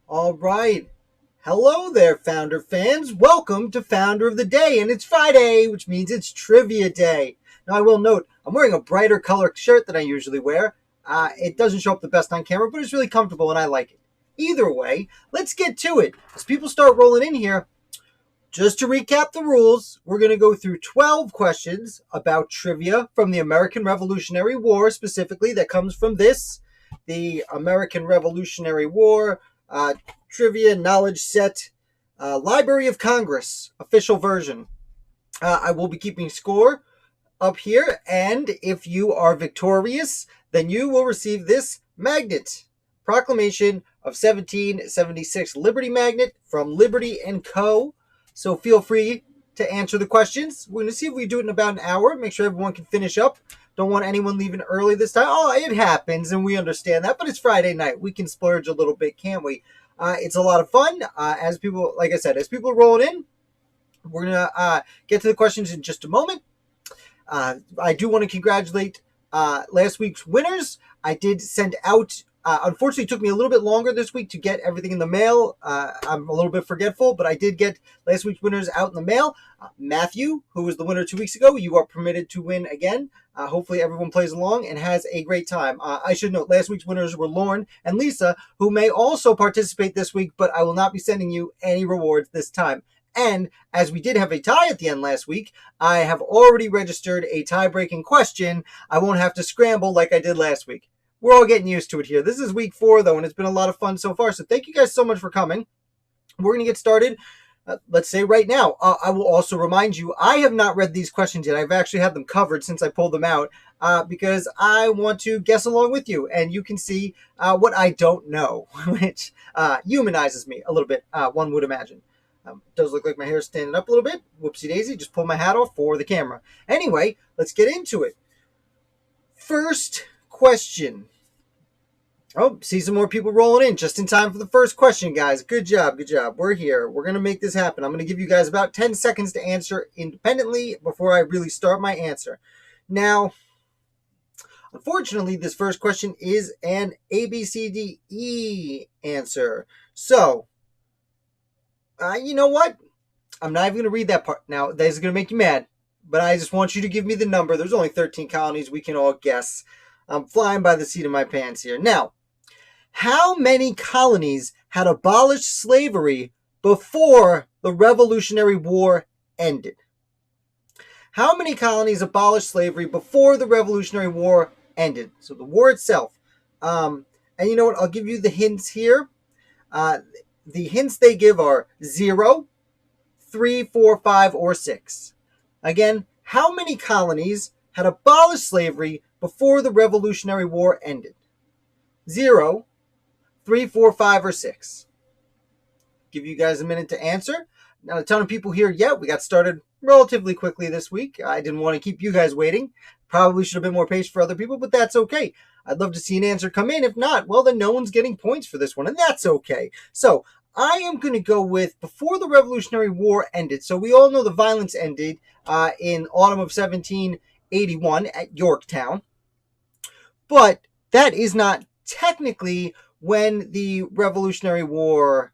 All right. Hello there, Founder fans. Welcome to Founder of the Day. And it's Friday, which means it's Trivia Day. Now, I will note, I'm wearing a brighter color shirt than I usually wear. It doesn't show up the best on camera, but it's really comfortable and I like it. Either way, let's get to it. As people start rolling in here, just to recap the rules, we're going to go through 12 questions about trivia from the American Revolutionary War, specifically, that comes from the American Revolutionary War Trivia Knowledge Set Library of Congress official version. I will be keeping score up here, and if you are victorious, then you will receive this magnet. Proclamation of 1776 Liberty Magnet from Liberty & Co. So feel free to answer the questions. We're going to see if we do it in about an hour. Make sure everyone can finish up. Don't want anyone leaving early this time. Oh, it happens, and we understand that, but it's Friday night. We can splurge a little bit, can't we? It's a lot of fun. As people, like I said, as people are rolling in, we're going to get to the questions in just a moment. I do want to congratulate last week's winners. I did send out, unfortunately, it took me a little bit longer this week to get everything in the mail. I'm a little bit forgetful, but I did get last week's winners out in the mail. Matthew, who was the winner 2 weeks ago, you are permitted to win again. Hopefully everyone plays along and has a great time. I should note last week's winners were Lauren and Lisa, who may also participate this week, but I will not be sending you any rewards this time. And as we did have a tie at the end last week, I have already registered a tie-breaking question. I won't have to scramble like I did last week. We're all getting used to it here. This is week 4, though, and it's been a lot of fun so far. So thank you guys so much for coming. We're going to get started, let's say right now. I will also remind you, I have not read these questions yet. I've actually had them covered since I pulled them out because I want to guess along with you, and you can see what I don't know, which humanizes me a little bit, one would imagine. Does look like my hair is standing up a little bit. Whoopsie daisy, just pull my hat off for the camera. Anyway, let's get into it. First question. Oh, see some more people rolling in just in time for the first question, guys. Good job, good job. We're here. We're going to make this happen. I'm going to give you guys about 10 seconds to answer independently before I really start my answer. Now, unfortunately, this first question is an ABCDE answer. So, you know what? I'm not even going to read that part. Now, that is going to make you mad, but I just want you to give me the number. There's only 13 colonies. We can all guess. I'm flying by the seat of my pants here. Now, how many colonies had abolished slavery before the Revolutionary War ended? How many colonies abolished slavery before the Revolutionary War ended? So the war itself. And you know what? I'll give you the hints here. The hints they give are 0, 3, 4, 5, or 6. Again, how many colonies had abolished slavery before the Revolutionary War ended? 0, 3, 4, 5, or 6. Give you guys a minute to answer. Not a ton of people here yet. We got started relatively quickly this week. I didn't want to keep you guys waiting. Probably should have been more patient for other people, but that's okay. I'd love to see an answer come in. If not, well, then no one's getting points for this one, and that's okay. So I am going to go with before the Revolutionary War ended. So we all know the violence ended in autumn of 1781 at Yorktown. But that is not technically when the Revolutionary War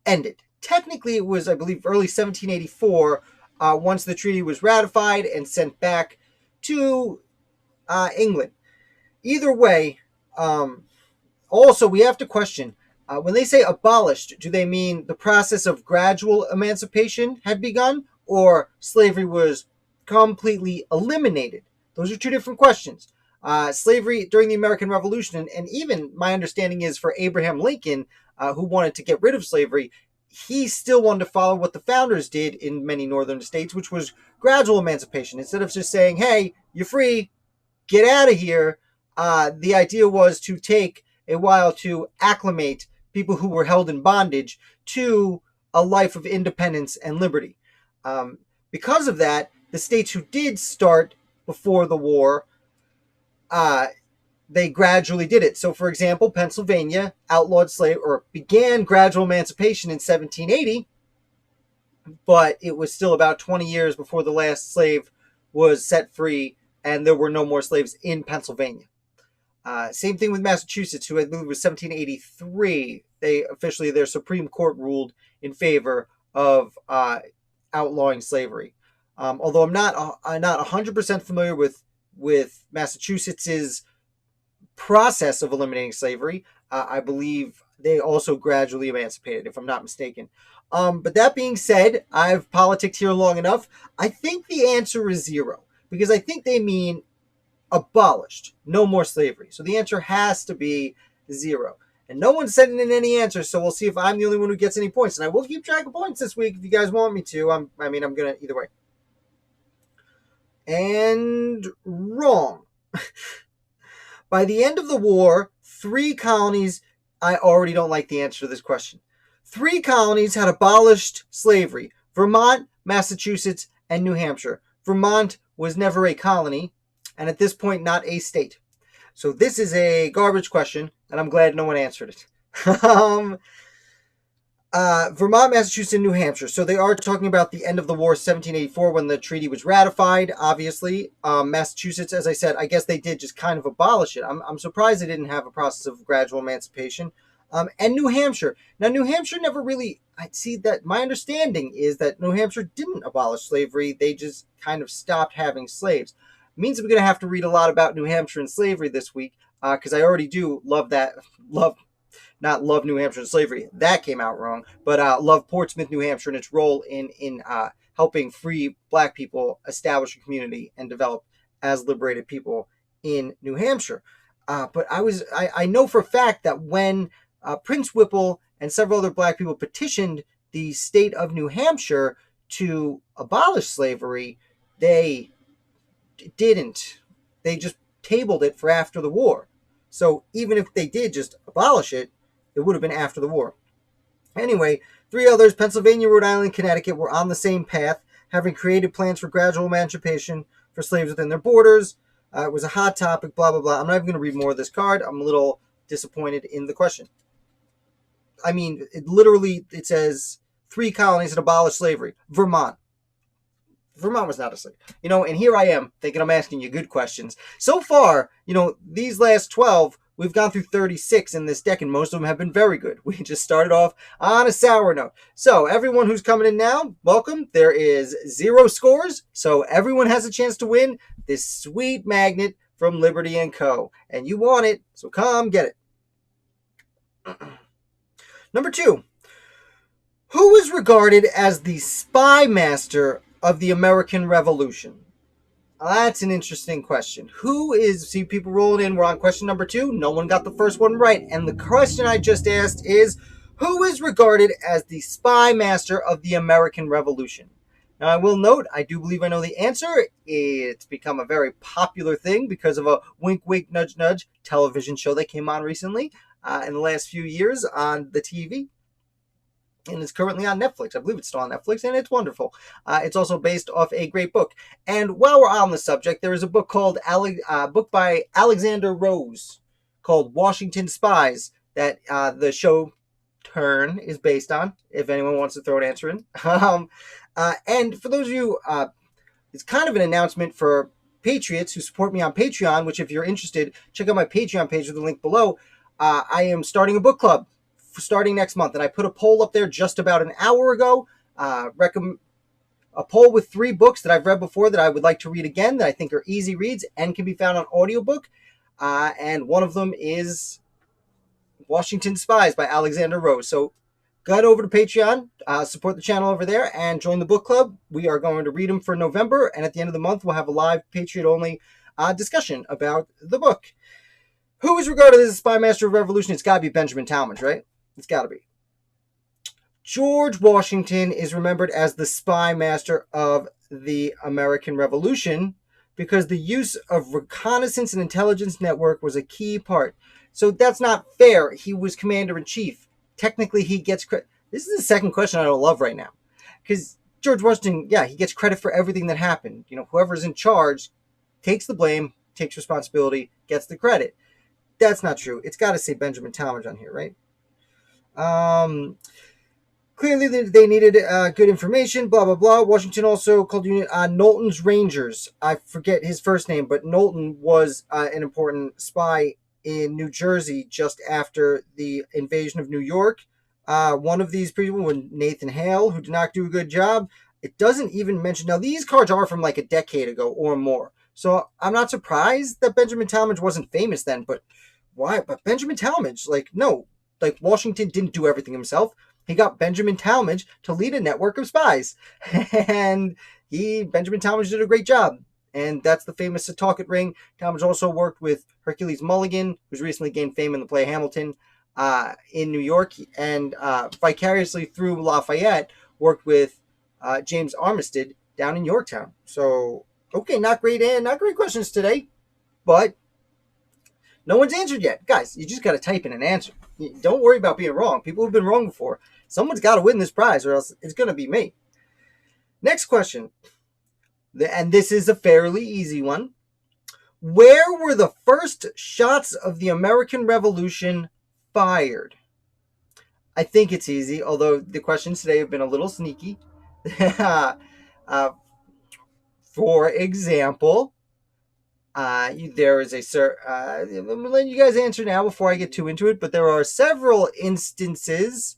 ended. Technically, it was, I believe, early 1784 once the treaty was ratified and sent back to England. Either way, also we have to question, when they say abolished, do they mean the process of gradual emancipation had begun or slavery was completely eliminated? Those are two different questions. Slavery during the American Revolution, and even my understanding is for Abraham Lincoln, who wanted to get rid of slavery, he still wanted to follow what the founders did in many northern states, which was gradual emancipation. Instead of just saying, hey, you're free, get out of here, the idea was to take a while to acclimate people who were held in bondage to a life of independence and liberty. Because of that, the states who did start before the war, they gradually did it. So, for example, Pennsylvania outlawed slavery or began gradual emancipation in 1780, but it was still about 20 years before the last slave was set free, and there were no more slaves in Pennsylvania. Same thing with Massachusetts, who I believe was 1783. their Supreme Court ruled in favor of outlawing slavery. Although I'm not 100% familiar with Massachusetts's process of eliminating slavery. I believe they also gradually emancipated, if I'm not mistaken. But that being said, I've politicked here long enough. I think the answer is 0 because I think they mean abolished, no more slavery. So the answer has to be 0. And no one's sending in any answers, so we'll see if I'm the only one who gets any points. And I will keep track of points this week if you guys want me to. I'm going to either way. And wrong. By the end of the war, 3 colonies, I already don't like the answer to this question. 3 colonies had abolished slavery: Vermont, Massachusetts, and New Hampshire. Vermont was never a colony, and at this point, not a state. So this is a garbage question, and I'm glad no one answered it. Vermont, Massachusetts, and New Hampshire. So they are talking about the end of the war, 1784, when the treaty was ratified, obviously. Massachusetts, as I said, I guess they did just kind of abolish it. I'm surprised they didn't have a process of gradual emancipation. And New Hampshire. Now, New Hampshire never really, I see that my understanding is that New Hampshire didn't abolish slavery. They just kind of stopped having slaves. It means we're going to have to read a lot about New Hampshire and slavery this week, because I already do love New Hampshire and slavery. That came out wrong. But love Portsmouth, New Hampshire, and its role in helping free Black people establish a community and develop as liberated people in New Hampshire. But I know for a fact that when Prince Whipple and several other Black people petitioned the state of New Hampshire to abolish slavery, they didn't. They just tabled it for after the war. So even if they did just abolish it, it would have been after the war. Anyway, 3 others, Pennsylvania, Rhode Island, Connecticut, were on the same path, having created plans for gradual emancipation for slaves within their borders. It was a hot topic, blah, blah, blah. I'm not even going to read more of this card. I'm a little disappointed in the question. I mean, it says 3 colonies that abolished slavery. Vermont was not a slave. And here I am thinking I'm asking you good questions. So far, these last 12, we've gone through 36 in this deck, and most of them have been very good. We just started off on a sour note. So everyone who's coming in now, welcome. There is 0 scores, so everyone has a chance to win this sweet magnet from Liberty & Co. And you want it, so come get it. Number 2. Who is regarded as the spy master of the American Revolution? That's an interesting question. See people rolling in. We're on question number 2. No one got the first one right. And the question I just asked is, who is regarded as the spy master of the American Revolution? Now, I will note, I do believe I know the answer. It's become a very popular thing because of a wink, wink, nudge, nudge television show that came on recently in the last few years on the TV. And it's currently on Netflix. I believe it's still on Netflix, and it's wonderful. It's also based off a great book. And while we're on the subject, there is a book book by Alexander Rose called Washington Spies that the show Turn is based on, if anyone wants to throw an answer in. And for those of you, it's kind of an announcement for Patriots who support me on Patreon, which if you're interested, check out my Patreon page with the link below. I am starting a book club starting next month, and I put a poll up there just about an hour ago. A poll with 3 books that I've read before that I would like to read again that I think are easy reads and can be found on audiobook. And one of them is Washington Spies by Alexander Rose. So go over to Patreon, support the channel over there, and join the book club. We are going to read them for November, and at the end of the month, we'll have a live Patriot-only discussion about the book. Who is regarded as the spy master of revolution? It's got to be Benjamin Talmadge, right? It's got to be. George Washington is remembered as the spy master of the American Revolution because the use of reconnaissance and intelligence network was a key part. So that's not fair. He was commander-in-chief. Technically, he gets credit. This is the second question I don't love right now. Because George Washington, he gets credit for everything that happened. Whoever's in charge takes the blame, takes responsibility, gets the credit. That's not true. It's got to say Benjamin Talmadge on here, right? Clearly they needed good information, blah, blah, blah. Washington also called unit Knowlton's Rangers. I forget his first name, but Knowlton was an important spy in New Jersey just after the invasion of New York. One of these people was Nathan Hale, who did not do a good job. It doesn't even mention, now these cards are from like a decade ago or more. So I'm not surprised that Benjamin Talmadge wasn't famous then, but why? But Benjamin Talmadge, like, no, like Washington didn't do everything himself. He got Benjamin Talmadge to lead a network of spies. And Benjamin Talmadge did a great job. And that's the famous Setauket ring. Talmadge also worked with Hercules Mulligan, who's recently gained fame in the play Hamilton, in New York, and vicariously through Lafayette worked with James Armistead down in Yorktown. So, okay, not great questions today, but no one's answered yet. Guys, you just got to type in an answer. Don't worry about being wrong. People have been wrong before. Someone's got to win this prize, or else it's going to be me. Next question, and this is a fairly easy one. Where were the first shots of the American Revolution fired? I think it's easy, although the questions today have been a little sneaky. For example, there is I'm going to let you guys answer now before I get too into it, but there are several instances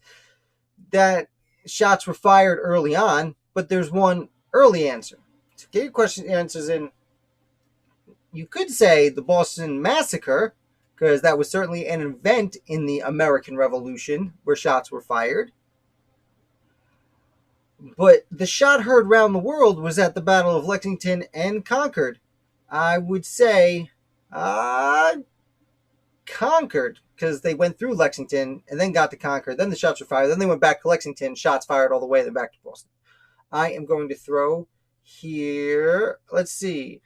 that shots were fired early on, but there's one early answer. To get your answers in, you could say the Boston Massacre, because that was certainly an event in the American Revolution where shots were fired. But the shot heard around the world was at the Battle of Lexington and Concord. I would say Concord, because they went through Lexington and then got to Concord. Then the shots were fired. Then they went back to Lexington. Shots fired all the way, then back to Boston. I am going to throw here, let's see,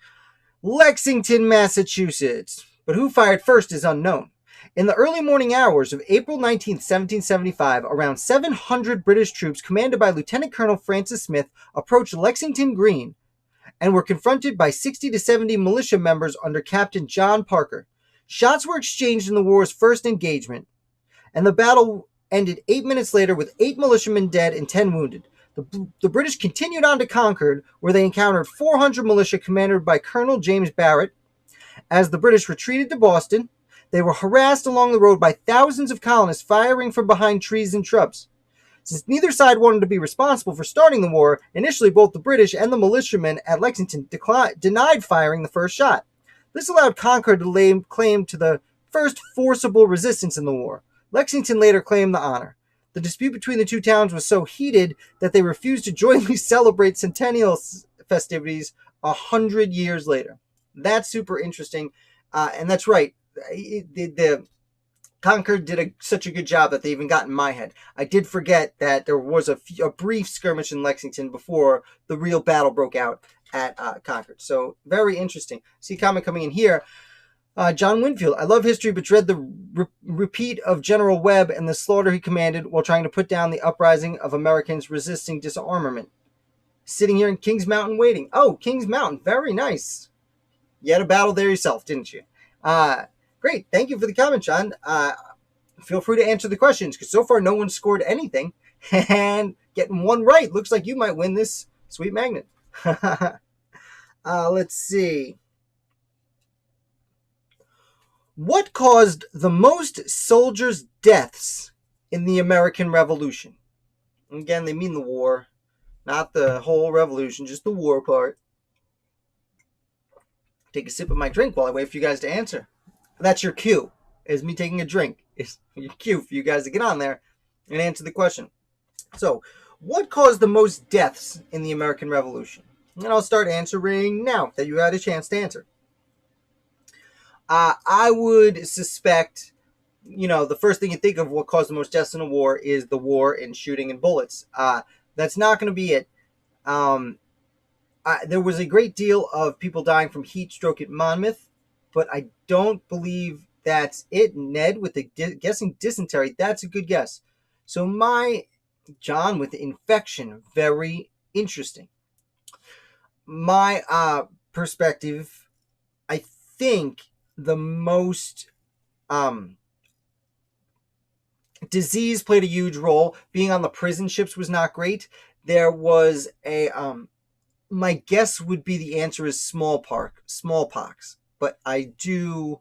Lexington, Massachusetts. But who fired first is unknown. In the early morning hours of April 19, 1775, around 700 British troops commanded by Lieutenant Colonel Francis Smith approached Lexington Green and were confronted by 60 to 70 militia members under Captain John Parker. Shots were exchanged in the war's first engagement, and the battle ended 8 minutes later with 8 militiamen dead and 10 wounded. The British continued on to Concord, where they encountered 400 militia commanded by Colonel James Barrett. As the British retreated to Boston, they were harassed along the road by thousands of colonists firing from behind trees and shrubs. Since neither side wanted to be responsible for starting the war, initially both the British and the militiamen at Lexington denied firing the first shot. This allowed Concord to lay claim to the first forcible resistance in the war. Lexington later claimed the honor. The dispute between the two towns was so heated that they refused to jointly celebrate centennial festivities 100 years later. That's super interesting, and that's right. The Concord did such a good job that they even got in my head. I did forget that there was a brief skirmish in Lexington before the real battle broke out at Concord. So very interesting. See a comment coming in here. John Winfield, I love history, but dread the repeat of General Webb and the slaughter he commanded while trying to put down the uprising of Americans resisting disarmament. Sitting here in Kings Mountain waiting. Oh, Kings Mountain. Very nice. You had a battle there yourself, didn't you? Great. Thank you for the comment, John. Feel free to answer the questions, because so far no one scored anything. And getting one right looks like you might win this sweet magnet. Let's see. What caused the most soldiers' deaths in the American Revolution? Again, they mean the war, not the whole revolution, just the war part. Take a sip of my drink while I wait for you guys to answer. That's your cue, is me taking a drink. It's your cue for you guys to get on there and answer the question. So, what caused the most deaths in the American Revolution? And I'll start answering now that you had a chance to answer. I would suspect, the first thing you think of what caused the most deaths in a war is the war in shooting and bullets. That's not going to be it. There was a great deal of people dying from heat stroke at Monmouth, but I don't believe that's it. Ned with the guessing dysentery, that's a good guess. So John with the infection, very interesting. My perspective, I think the most disease played a huge role. Being on the prison ships was not great. There was my guess would be the answer is smallpox, but I do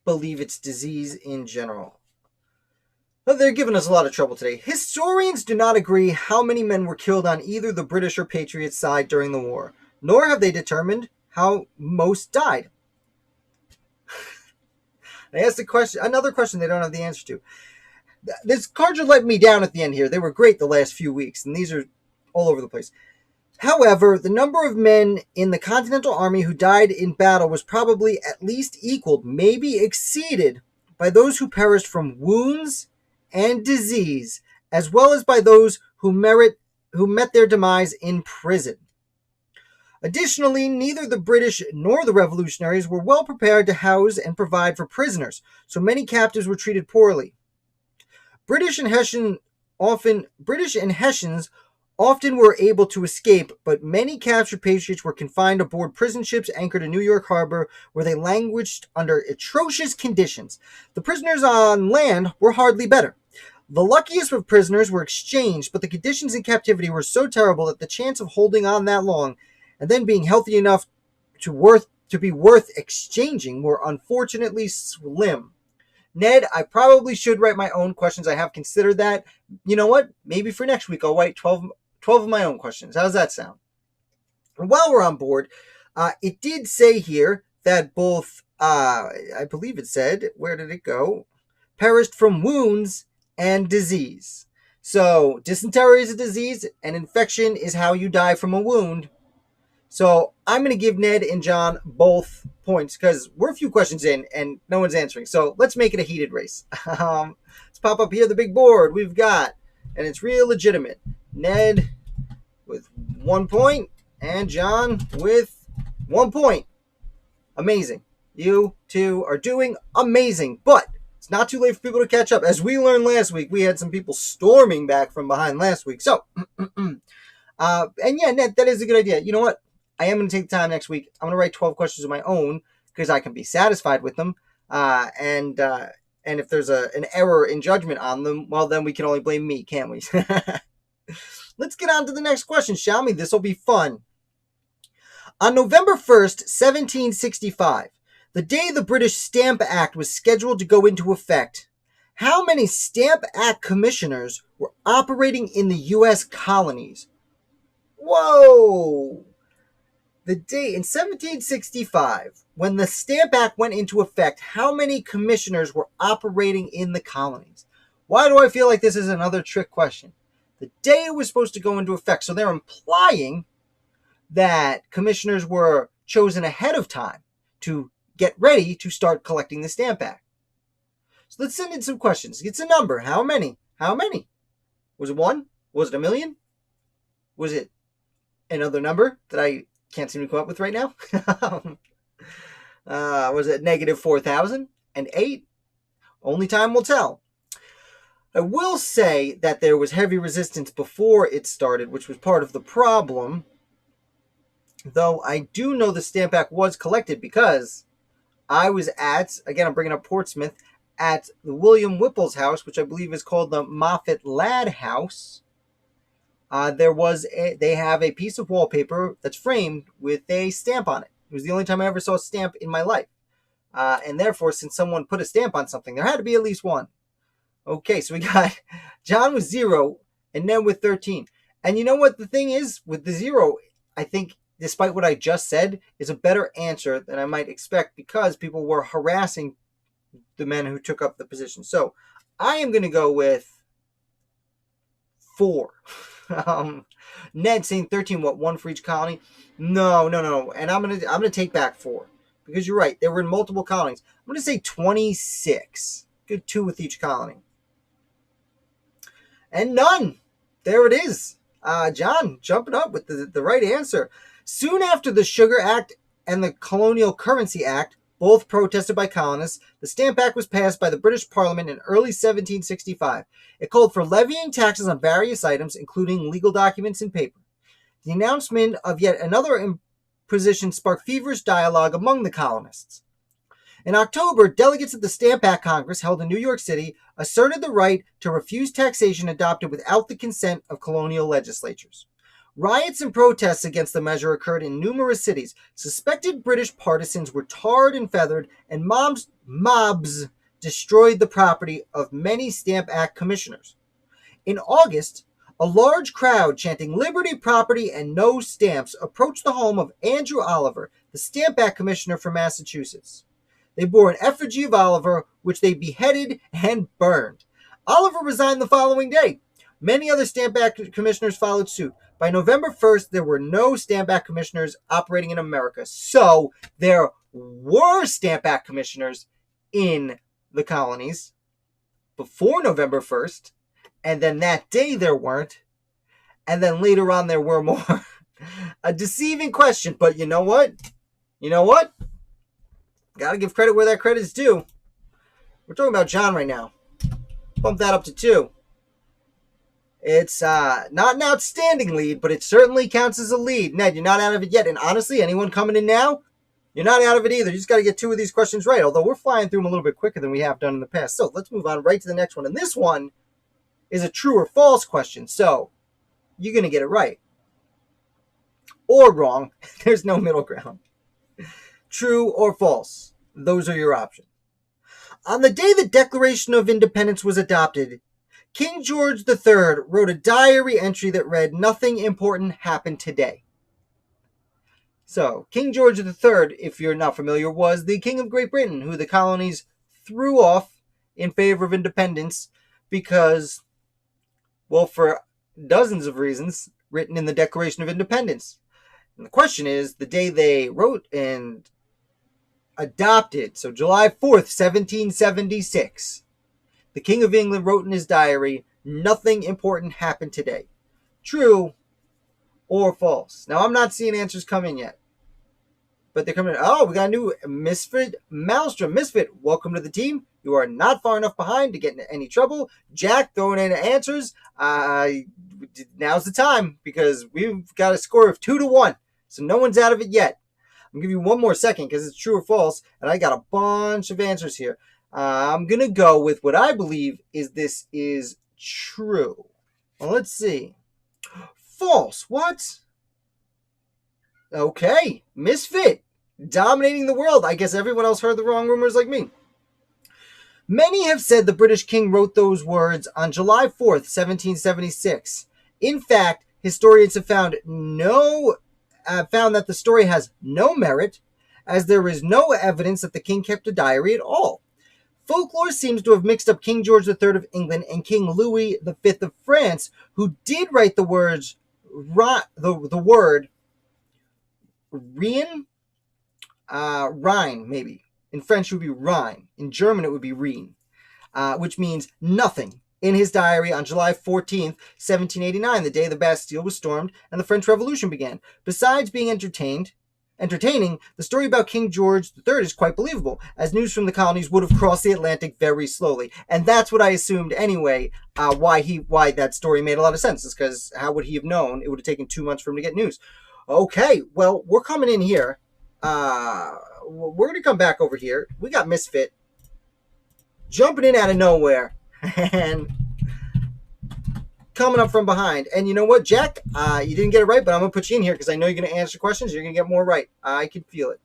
believe it's disease in general. But they're giving us a lot of trouble today. Historians do not agree how many men were killed on either the British or Patriot side during the war, nor have they determined how most died. I asked another question they don't have the answer to. This cards are letting me down at the end here. They were great the last few weeks, and these are all over the place. However, the number of men in the Continental Army who died in battle was probably at least equaled, maybe exceeded, by those who perished from wounds and disease, as well as by those who met their demise in prison. Additionally, neither the British nor the revolutionaries were well prepared to house and provide for prisoners, so many captives were treated poorly. British and Hessians often were able to escape, but many captured patriots were confined aboard prison ships anchored in New York Harbor, where they languished under atrocious conditions. The prisoners on land were hardly better. The luckiest of prisoners were exchanged, but the conditions in captivity were so terrible that the chance of holding on that long and then being healthy enough to be worth exchanging were unfortunately slim. Ned, I probably should write my own questions. I have considered that. You know what? Maybe for next week I'll write 12 of my own questions. How does that sound? And while we're on board, it did say here that both, I believe it said, where did it go? Perished from wounds and disease. So dysentery is a disease, and infection is how you die from a wound. So I'm going to give Ned and John both points because we're a few questions in and no one's answering. So let's make it a heated race. Let's pop up here the big board we've got, and it's real legitimate. Ned with 1 point and John with 1 point. Amazing. You two are doing amazing, but it's not too late for people to catch up. As we learned last week, we had some people storming back from behind last week. So, and yeah, Ned, that is a good idea. You know what? I am going to take the time next week. I'm going to write 12 questions of my own because I can be satisfied with them. And if there's an error in judgment on them, well, then we can only blame me, can't we? Let's get on to the next question, shall we? This will be fun. On November 1st, 1765, the day the British Stamp Act was scheduled to go into effect, how many Stamp Act commissioners were operating in the U.S. colonies? Whoa! The day in 1765, when the Stamp Act went into effect, how many commissioners were operating in the colonies? Why do I feel like this is another trick question? The day it was supposed to go into effect, so they're implying that commissioners were chosen ahead of time to get ready to start collecting the Stamp Act. So let's send in some questions. It's a number. How many? How many? Was it 1? Was it 1,000,000? Was it another number that I can't seem to come up with right now? Was it negative 4,008? Only time will tell. I will say that there was heavy resistance before it started, which was part of the problem. Though I do know the Stamp Act was collected because I was again, I'm bringing up Portsmouth, at the William Whipple's house, which I believe is called the Moffat Ladd House. They have a piece of wallpaper that's framed with a stamp on it. It was the only time I ever saw a stamp in my life. And therefore, since someone put a stamp on something, there had to be at least one. Okay, so we got John with 0 and Ned with 13. And you know what the thing is? With the 0, I think, despite what I just said, is a better answer than I might expect because people were harassing the men who took up the position. So I am going to go with 4. Ned saying 13, what, 1 for each colony? No. And I'm gonna take back 4. Because you're right, they were in multiple colonies. I'm gonna say 26. Good 2 with each colony. And none. There it is. John jumping up with the right answer. Soon after the Sugar Act and the Colonial Currency Act, both protested by colonists, the Stamp Act was passed by the British Parliament in early 1765. It called for levying taxes on various items, including legal documents and paper. The announcement of yet another imposition sparked feverish dialogue among the colonists. In October, delegates at the Stamp Act Congress, held in New York City, asserted the right to refuse taxation adopted without the consent of colonial legislatures. Riots and protests against the measure occurred in numerous cities. Suspected British partisans were tarred and feathered, and mobs destroyed the property of many Stamp Act commissioners. In August, a large crowd chanting "Liberty, Property, and No Stamps" approached the home of Andrew Oliver, the Stamp Act Commissioner for Massachusetts. They bore an effigy of Oliver, which they beheaded and burned. Oliver resigned the following day. Many other Stamp Act commissioners followed suit. By November 1st, there were no Stamp Act commissioners operating in America. So there were Stamp Act commissioners in the colonies before November 1st. And then that day there weren't. And then later on there were more. A deceiving question, but you know what? Gotta give credit where that credit's due. We're talking about John right now. Bump that up to 2. It's not an outstanding lead, but it certainly counts as a lead. Ned, you're not out of it yet. And honestly, anyone coming in now, you're not out of it either. You just got to get 2 of these questions right, although we're flying through them a little bit quicker than we have done in the past. So let's move on right to the next one. And this one is a true or false question. So you're going to get it right or wrong. There's no middle ground. True or false. Those are your options. On the day the Declaration of Independence was adopted, King George III wrote a diary entry that read, "Nothing important happened today." So, King George III, if you're not familiar, was the King of Great Britain, who the colonies threw off in favor of independence because, well, for dozens of reasons written in the Declaration of Independence. And the question is, the day they wrote and adopted, so July 4th, 1776, the King of England wrote in his diary, "Nothing important happened today." True or false? Now, I'm not seeing answers come in yet, but they're coming in. Oh, we got a new Misfit Maelstrom. Misfit, welcome to the team. You are not far enough behind to get into any trouble. Jack throwing in answers. Now's the time because we've got a score of 2-1, so no one's out of it yet. I'm going to give you one more second because it's true or false, and I got a bunch of answers here. I'm going to go with what I believe is this is true. Well, let's see. False. What? Okay. Misfit. Dominating the world. I guess everyone else heard the wrong rumors like me. Many have said the British king wrote those words on July 4th, 1776. In fact, historians have found that the story has no merit, as there is no evidence that the king kept a diary at all. Folklore seems to have mixed up King George III of England and King Louis V of France, who did write the words, the word rien, Rhine, maybe. In French, it would be Rhine. In German, it would be Rien, which means nothing, in his diary on July 14th, 1789, the day the Bastille was stormed and the French Revolution began. Besides being entertaining, the story about King George III is quite believable, as news from the colonies would have crossed the Atlantic very slowly. And that's what I assumed anyway, why that story made a lot of sense, is because how would he have known? It would have taken 2 months for him to get news. Okay, well, we're coming in here. We're going to come back over here. We got Misfit jumping in out of nowhere and coming up from behind. And you know what, Jack? You didn't get it right, but I'm going to put you in here because I know you're going to answer questions. You're going to get more right. I can feel it.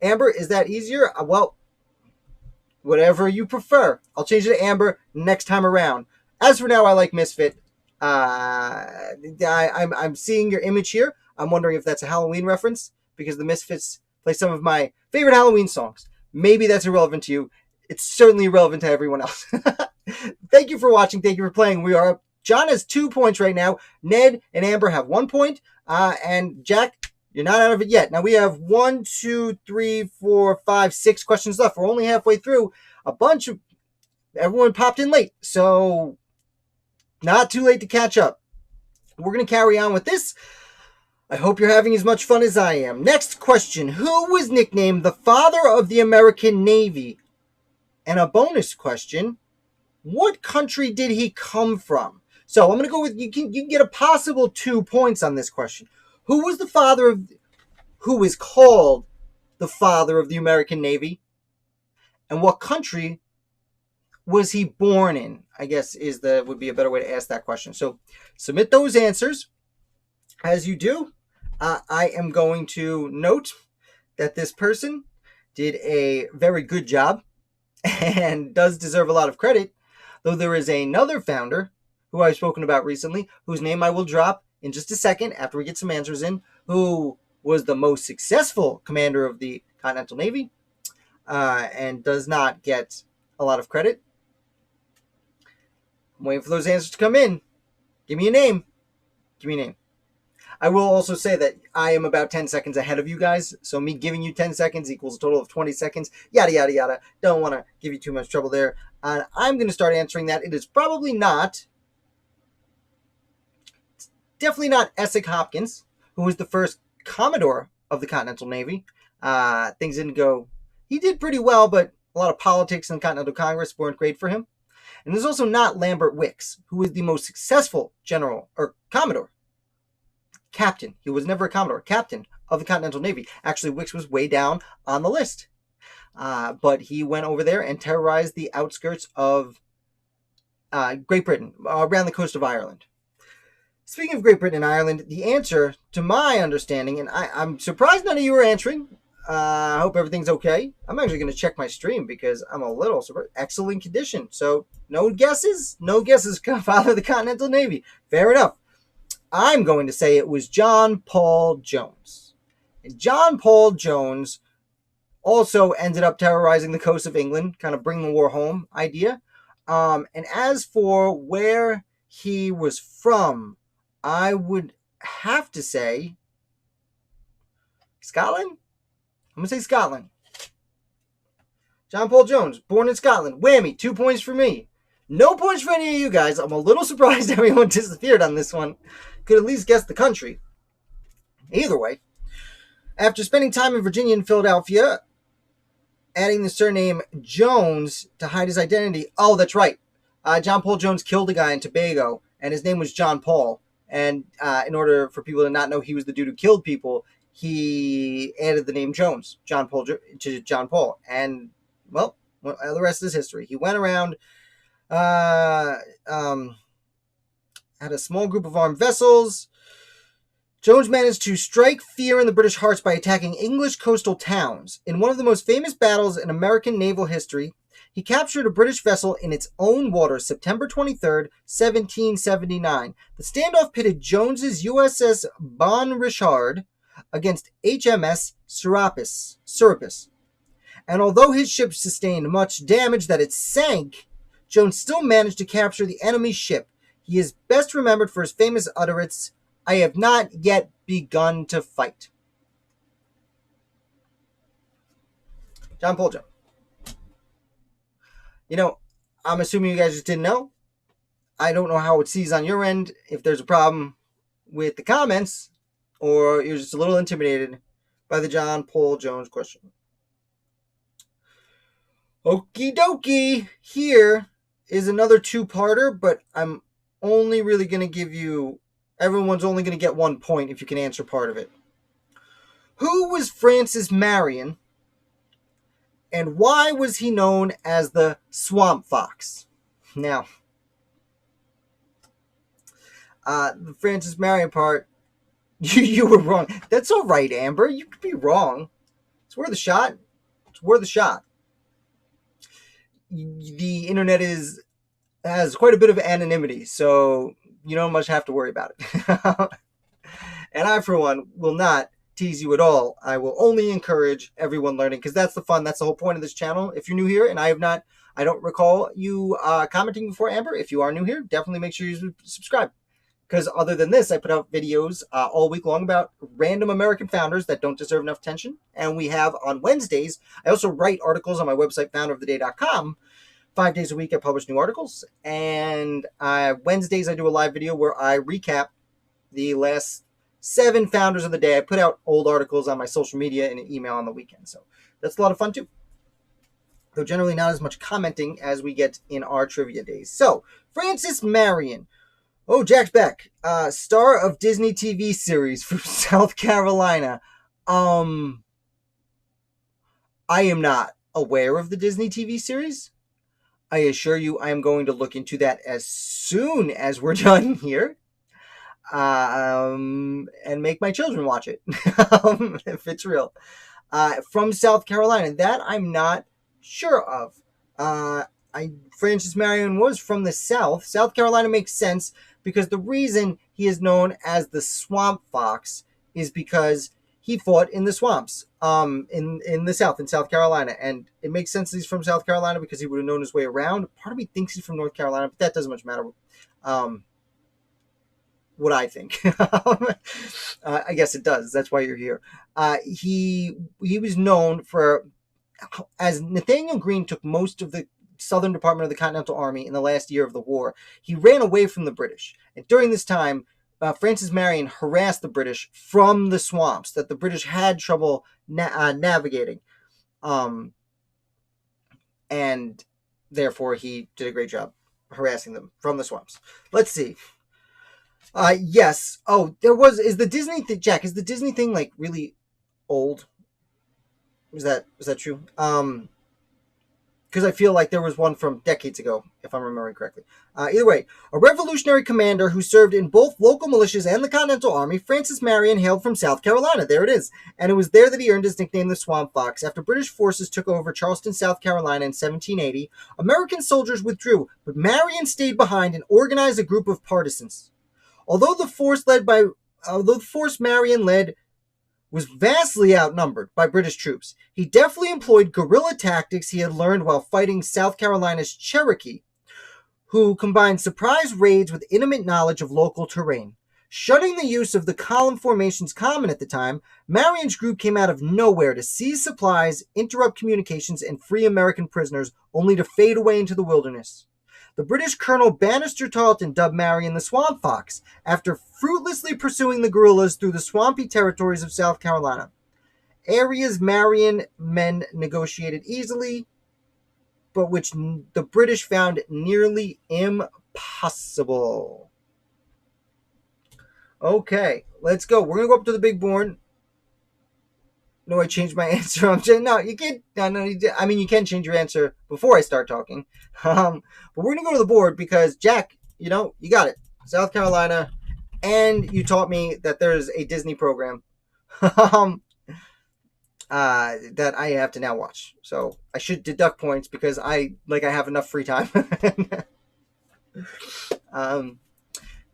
Amber, is that easier? Well, whatever you prefer. I'll change it to Amber next time around. As for now, I like Misfit. I'm seeing your image here. I'm wondering if that's a Halloween reference because the Misfits play some of my favorite Halloween songs. Maybe that's irrelevant to you. It's certainly irrelevant to everyone else. Thank you for watching. Thank you for playing. We are up. John has 2 points right now. Ned and Amber have 1 point. And Jack, you're not out of it yet. Now we have 1, 2, 3, 4, 5, 6 questions left. We're only halfway through. Everyone popped in late. So not too late to catch up. We're going to carry on with this. I hope you're having as much fun as I am. Next question. Who was nicknamed the father of the American Navy? And a bonus question. What country did he come from? So I'm going to go with, you can get a possible 2 points on this question. Who is called the father of the American Navy? And what country was he born in? I guess would be a better way to ask that question. So submit those answers. As you do, I am going to note that this person did a very good job and does deserve a lot of credit, though there is another founder who I've spoken about recently, whose name I will drop in just a second after we get some answers in, who was the most successful commander of the Continental Navy and does not get a lot of credit. I'm waiting for those answers to come in. Give me a name. Give me a name. I will also say that I am about 10 seconds ahead of you guys, so me giving you 10 seconds equals a total of 20 seconds, yada, yada, yada. Don't want to give you too much trouble there. I'm going to start answering that. It is probably not, definitely not Essex Hopkins, who was the first Commodore of the Continental Navy. Things didn't go, he did pretty well, but a lot of politics in the Continental Congress weren't great for him. And there's also not Lambert Wicks, who was the most successful general, or Commodore. Captain. He was never a Commodore. Captain of the Continental Navy. Actually, Wicks was way down on the list. But he went over there and terrorized the outskirts of Great Britain, around the coast of Ireland. Speaking of Great Britain and Ireland, the answer, to my understanding, and I'm surprised none of you are answering. I hope everything's okay. I'm actually going to check my stream because I'm a little surprised. Excellent condition. So, no guesses? No guesses, Father of the Continental Navy. Fair enough. I'm going to say it was John Paul Jones. And John Paul Jones also ended up terrorizing the coast of England, kind of bring the war home idea. And as for where he was from, I would have to say Scotland? I'm going to say Scotland. John Paul Jones, born in Scotland. Whammy, 2 points for me. No points for any of you guys. I'm a little surprised everyone disappeared on this one. Could at least guess the country. Either way, after spending time in Virginia and Philadelphia, adding the surname Jones to hide his identity. Oh, that's right. John Paul Jones killed a guy in Tobago, and his name was John Paul. And in order for people to not know he was the dude who killed people, he added the name Jones, John Paul, to John Paul. And, well, the rest is history. He went around, had a small group of armed vessels. Jones managed to strike fear in the British hearts by attacking English coastal towns. In one of the most famous battles in American naval history, he captured a British vessel in its own waters September 23rd, 1779. The standoff pitted Jones's USS Bon Richard against HMS Serapis. And although his ship sustained much damage that it sank, Jones still managed to capture the enemy's ship. He is best remembered for his famous utterance, "I have not yet begun to fight." John Paul Jones. You know, I'm assuming you guys just didn't know. I don't know how it sees on your end, if there's a problem with the comments, or you're just a little intimidated by the John Paul Jones question. Okie dokie. Here is another two-parter, but I'm only really going to give you... Everyone's only going to get 1 point if you can answer part of it. Who was Francis Marion, and why was he known as the Swamp Fox? Now, the Francis Marion part, you were wrong. That's all right, Amber. You could be wrong. It's worth a shot. It's worth a shot. The internet has quite a bit of anonymity, so you don't much have to worry about it. And I, for one, will not tease you at all. I will only encourage everyone learning, because that's the fun. That's the whole point of this channel. If you're new here, and I don't recall you commenting before, Amber. If you are new here, definitely make sure you subscribe. Because other than this, I put out videos all week long about random American founders that don't deserve enough attention. And we have on Wednesdays, I also write articles on my website, founderoftheday.com. 5 days a week, I publish new articles. And Wednesdays, I do a live video where I recap the last 7 founders of the day. I put out old articles on my social media and an email on the weekend. So that's a lot of fun, too. Though generally not as much commenting as we get in our trivia days. So, Francis Marion. Oh, Jack's back. Star of Disney TV series from South Carolina. I am not aware of the Disney TV series. I assure you I am going to look into that as soon as we're done here. and make my children watch it if it's real. From South Carolina, that I'm not sure of. Uh, Francis Marion was from the South. South Carolina makes sense because the reason he is known as the Swamp Fox is because he fought in the swamps in the South, in South Carolina. And it makes sense that he's from South Carolina because he would have known his way around. Part of me thinks he's from North Carolina, but that doesn't much matter. What I think. I guess it does. That's why you're here. He was known for, as Nathaniel Greene took most of the Southern Department of the Continental Army in the last year of the war, he ran away from the British. And during this time, Francis Marion harassed the British from the swamps that the British had trouble navigating. And therefore, he did a great job harassing them from the swamps. Let's see. Yes. Oh, is the Disney thing, Jack, is the Disney thing like really old? Is that true? Because I feel like there was one from decades ago, if I'm remembering correctly. Either way, a revolutionary commander who served in both local militias and the Continental Army, Francis Marion hailed from South Carolina. There it is. And it was there that he earned his nickname, the Swamp Fox. After British forces took over Charleston, South Carolina in 1780, American soldiers withdrew, but Marion stayed behind and organized a group of partisans. Although the force Marion led was vastly outnumbered by British troops, he deftly employed guerrilla tactics he had learned while fighting South Carolina's Cherokee, who combined surprise raids with intimate knowledge of local terrain. Shunning the use of the column formations common at the time, Marion's group came out of nowhere to seize supplies, interrupt communications, and free American prisoners, only to fade away into the wilderness. The British Colonel Bannister Tarleton dubbed Marion the Swamp Fox after fruitlessly pursuing the guerrillas through the swampy territories of South Carolina. Areas Marion men negotiated easily, but which the British found nearly impossible. Okay, let's go. We're going to go up to the big board. No, I changed my answer. I'm saying, no, you can't. No, I mean, you can change your answer before I start talking. But we're going to go to the board because, Jack, you got it. South Carolina, and you taught me that there's a Disney program that I have to now watch. So I should deduct points because I have enough free time.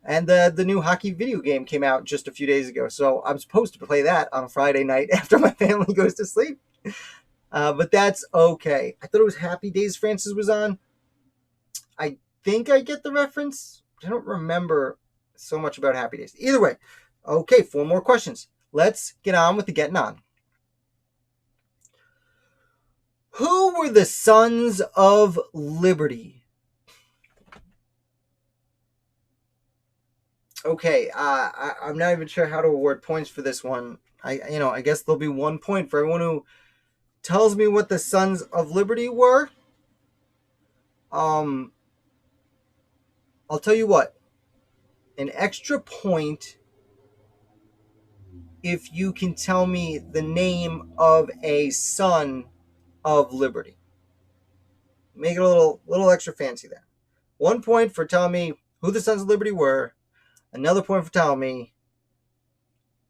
And the new hockey video game came out just a few days ago. So I'm supposed to play that on a Friday night after my family goes to sleep. But that's okay. I thought it was Happy Days Francis was on. I think I get the reference. I don't remember so much about Happy Days. Either way. Okay, 4 more questions. Let's get on with the getting on. Who were the Sons of Liberty? Okay, I'm not even sure how to award points for this one. I guess there'll be 1 point for everyone who tells me what the Sons of Liberty were. I'll tell you what. An extra point if you can tell me the name of a Son of Liberty. Make it a little extra fancy there. 1 point for telling me who the Sons of Liberty were. Another point for telling me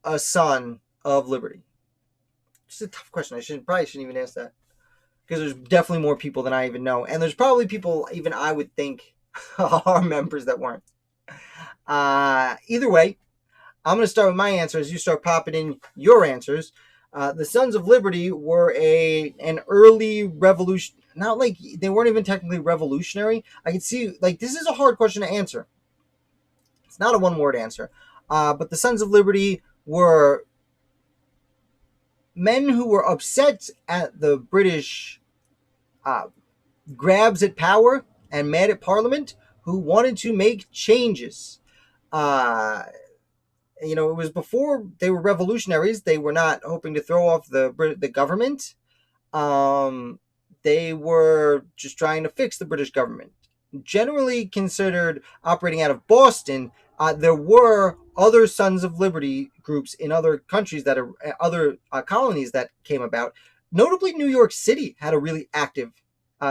a Son of Liberty. It's a tough question. Probably shouldn't even ask that. Because there's definitely more people than I even know. And there's probably people even I would think are members that weren't. Either way, I'm going to start with my answers. You start popping in your answers. The Sons of Liberty were an early revolution. Not like they weren't even technically revolutionary. I can see, this is a hard question to answer. It's not a one-word answer. But the Sons of Liberty were men who were upset at the British grabs at power and mad at Parliament, who wanted to make changes. It was before they were revolutionaries. They were not hoping to throw off the government. They were just trying to fix the British government. Generally considered operating out of Boston, there were other Sons of Liberty groups in other countries other colonies that came about. Notably, New York City had a really active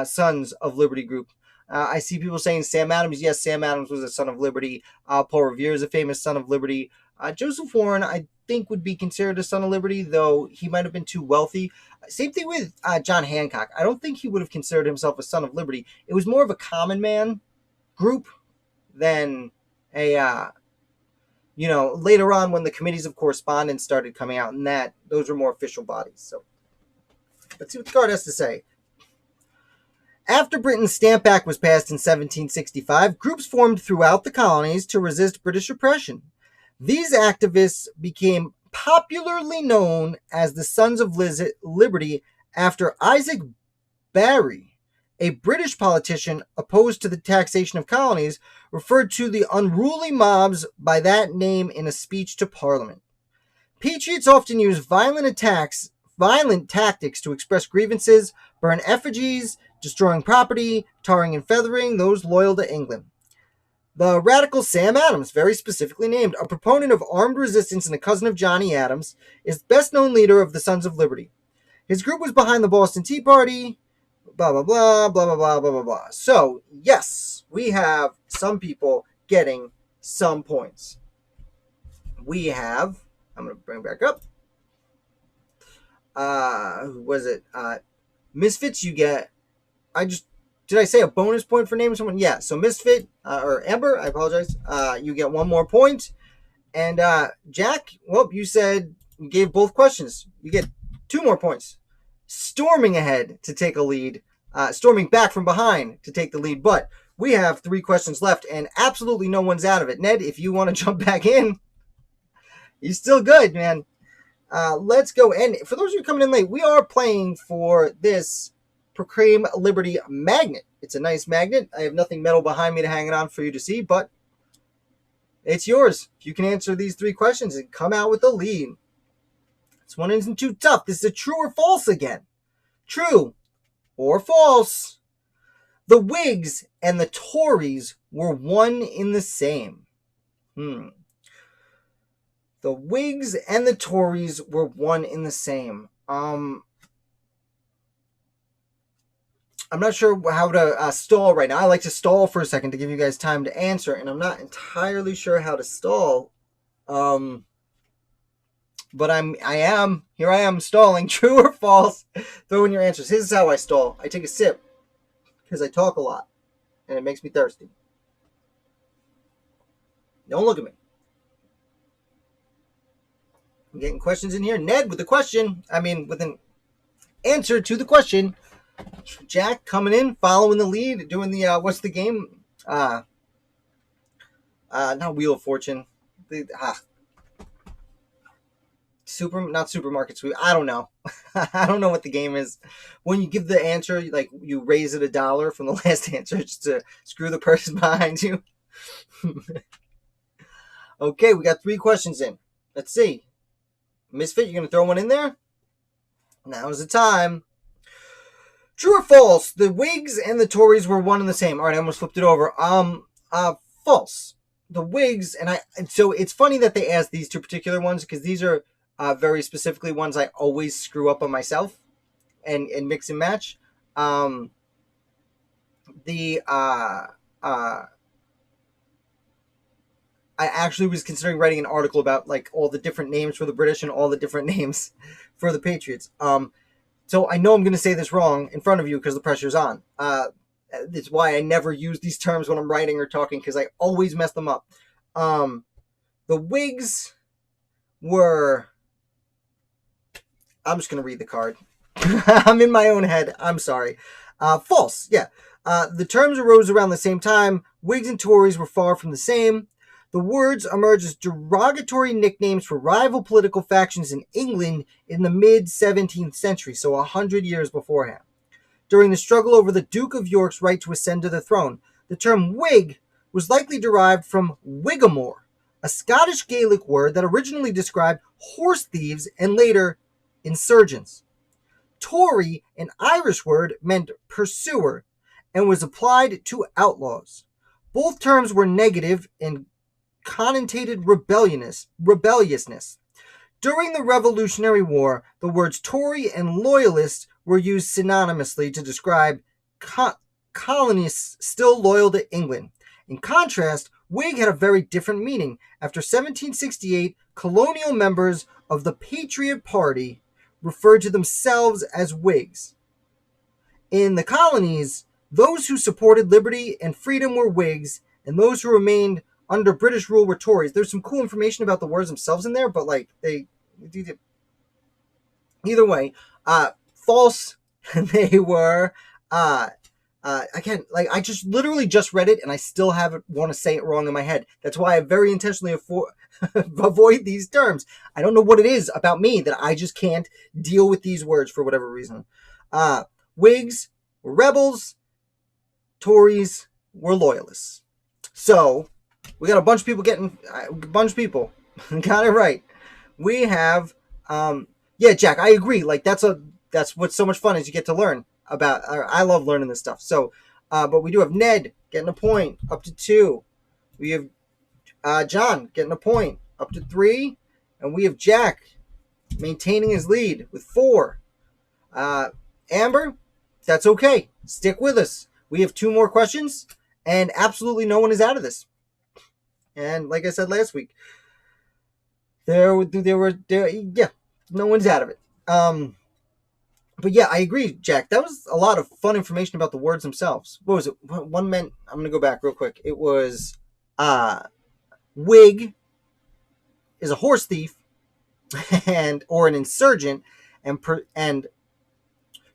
Sons of Liberty group. I see people saying Sam Adams. Yes, Sam Adams was a son of liberty. Paul Revere is a famous son of liberty. Joseph Warren, I think, would be considered a son of liberty, though he might have been too wealthy. Same thing with John Hancock. I don't think he would have considered himself a son of liberty. It was more of a common man group than a later on when the committees of correspondence started coming out, and those were more official bodies. So let's see what the card has to say. After Britain's Stamp Act was passed in 1765, groups formed throughout the colonies to resist British oppression. These activists became popularly known as the Sons of Liberty after Isaac Barry, a British politician opposed to the taxation of colonies, referred to the unruly mobs by that name in a speech to Parliament. Patriots often use violent tactics to express grievances, burn effigies, destroying property, tarring and feathering those loyal to England. The radical Sam Adams, very specifically named, a proponent of armed resistance and a cousin of Johnny Adams, is the best-known leader of the Sons of Liberty. His group was behind the Boston Tea Party, blah, blah, blah, blah, blah, blah, blah, blah, blah. So, yes, we have some people getting some points. We have, I'm going to bring back up, who was it? Misfits, you get, did I say a bonus point for naming someone? Yeah, so Misfit, or Amber, I apologize, you get one more point. And Jack, well, you gave both questions. You get 2 more points. Storming ahead to take a lead, storming back from behind to take the lead. But we have 3 questions left, and absolutely no one's out of it. Ned, if you want to jump back in, you're still good, man. Let's go. And for those of you coming in late, we are playing for this Proclaim Liberty magnet. It's a nice magnet. I have nothing metal behind me to hang it on for you to see, but it's yours. If you can answer these 3 questions and come out with the lead. This one isn't too tough. This is a true or false again. True or false? The Whigs and the Tories were one in the same. The Whigs and the Tories were one in the same. I'm not sure how to stall right now. I like to stall for a second to give you guys time to answer, and I'm not entirely sure how to stall. But here I am stalling. True or false? Throw in your answers. This is how I stall. I take a sip because I talk a lot, and it makes me thirsty. Don't look at me. I'm getting questions in here. Ned with with an answer to the question. Jack coming in, following the lead, doing the what's the game? Not Wheel of Fortune. Not Supermarket Sweep. I don't know. I don't know what the game is. When you give the answer, like you raise it $1 from the last answer just to screw the person behind you. Okay, we got 3 questions in. Let's see. Misfit, you're gonna throw one in there? Now's the time. True or false? The Whigs and the Tories were one and the same. All right, I almost flipped it over. False. The Whigs so it's funny that they asked these 2 particular ones because these are very specifically ones I always screw up on myself and mix and match. I actually was considering writing an article about like all the different names for the British and all the different names for the Patriots. So I know I'm going to say this wrong in front of you because the pressure's on. That's why I never use these terms when I'm writing or talking because I always mess them up. The Whigs were... I'm just going to read the card. I'm in my own head. I'm sorry. False. Yeah. The terms arose around the same time. Whigs and Tories were far from the same. The words emerged as derogatory nicknames for rival political factions in England in the mid-17th century, so 100 years beforehand. During the struggle over the Duke of York's right to ascend to the throne, the term Whig was likely derived from Whigamore, a Scottish Gaelic word that originally described horse thieves and later insurgents. Tory, an Irish word, meant pursuer and was applied to outlaws. Both terms were negative and connotated rebelliousness. During the Revolutionary War, the words Tory and Loyalist were used synonymously to describe colonists still loyal to England. In contrast, Whig had a very different meaning. After 1768, colonial members of the Patriot Party referred to themselves as Whigs. In the colonies, those who supported liberty and freedom were Whigs, and those who remained under British rule were Tories. There's some cool information about the words themselves in there, but like either way, false. They were. I can't, like, I just literally just read it and I still want to say it wrong in my head. That's why I very intentionally avoid these terms. I don't know what it is about me that I just can't deal with these words for whatever reason. Whigs were rebels, Tories were loyalists. So we got a bunch of people got it right. We have, yeah, Jack, I agree. Like that's what's so much fun is you get to learn about. I love learning this stuff. So, but we do have Ned getting a point up to 2. We have John getting a point up to 3, and we have Jack maintaining his lead with 4. Amber, that's okay. Stick with us. We have 2 more questions, and absolutely no one is out of this. And like I said last week, there yeah, no one's out of it. But yeah, I agree, Jack. That was a lot of fun information about the words themselves. What was it? One meant, I'm going to go back real quick. It was, Whig is a horse thief or an insurgent, and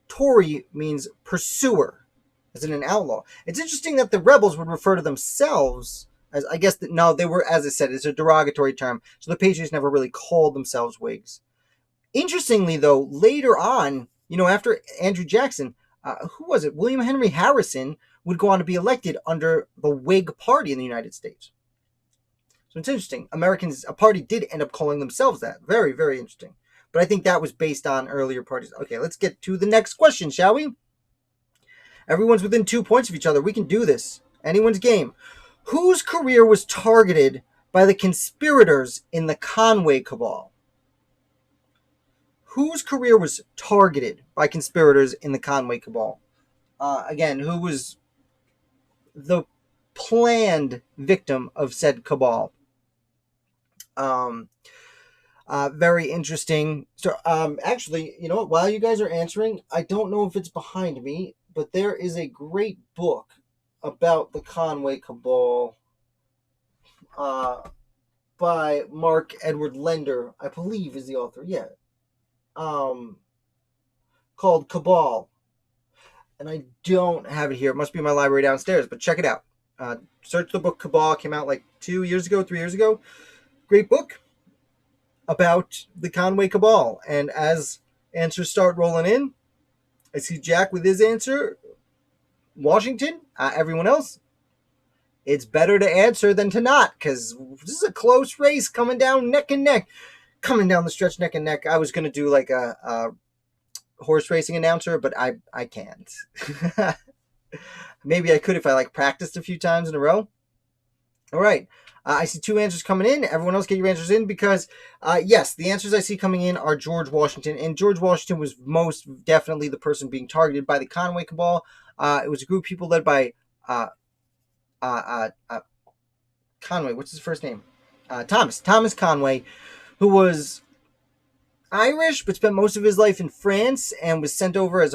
Tory means pursuer, as in an outlaw. It's interesting that the rebels would refer to themselves as, I guess, no, they were, as I said, it's a derogatory term. So the Patriots never really called themselves Whigs. Interestingly, though, later on, after Andrew Jackson, who was it? William Henry Harrison would go on to be elected under the Whig Party in the United States. So it's interesting. A party did end up calling themselves that. Very, very interesting. But I think that was based on earlier parties. Okay, let's get to the next question, shall we? Everyone's within 2 points of each other. We can do this. Anyone's game. Whose career was targeted by the conspirators in the Conway Cabal? Whose career was targeted by conspirators in the Conway Cabal? Again, who was the planned victim of said cabal? Very interesting. So, actually, you know what? While you guys are answering, I don't know if it's behind me, but there is a great book about the Conway Cabal by Mark Edward Lender, I believe is the author. Yeah. Called Cabal. And I don't have it here. It must be in my library downstairs, but check it out. Search the book Cabal. Came out like 3 years ago. Great book about the Conway Cabal. And as answers start rolling in, I see Jack with his answer. Washington. Everyone else, it's better to answer than to not, because this is a close race coming down neck and neck. Coming down the stretch neck and neck. I was going to do like a horse racing announcer, but I can't. Maybe I could if I practiced a few times in a row. All right. I see 2 answers coming in. Everyone else get your answers in because, yes, the answers I see coming in are George Washington. And George Washington was most definitely the person being targeted by the Conway Cabal. It was a group of people led by Conway. What's his first name? Thomas Conway, who was Irish, but spent most of his life in France and was sent over as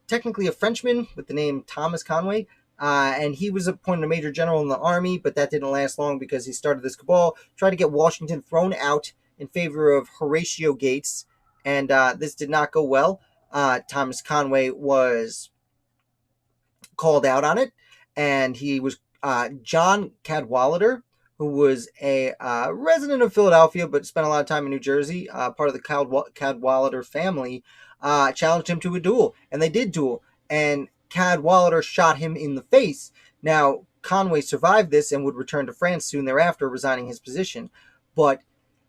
technically a Frenchman with the name Thomas Conway. And he was appointed a major general in the army, but that didn't last long because he started this cabal, tried to get Washington thrown out in favor of Horatio Gates, and this did not go well. Thomas Conway was called out on it, and he was John Cadwallader, who was a resident of Philadelphia but spent a lot of time in New Jersey, part of the Cadwallader family, challenged him to a duel, and they did duel, and Cadwallader shot him in the face. Now, Conway survived this and would return to France soon thereafter, resigning his position, but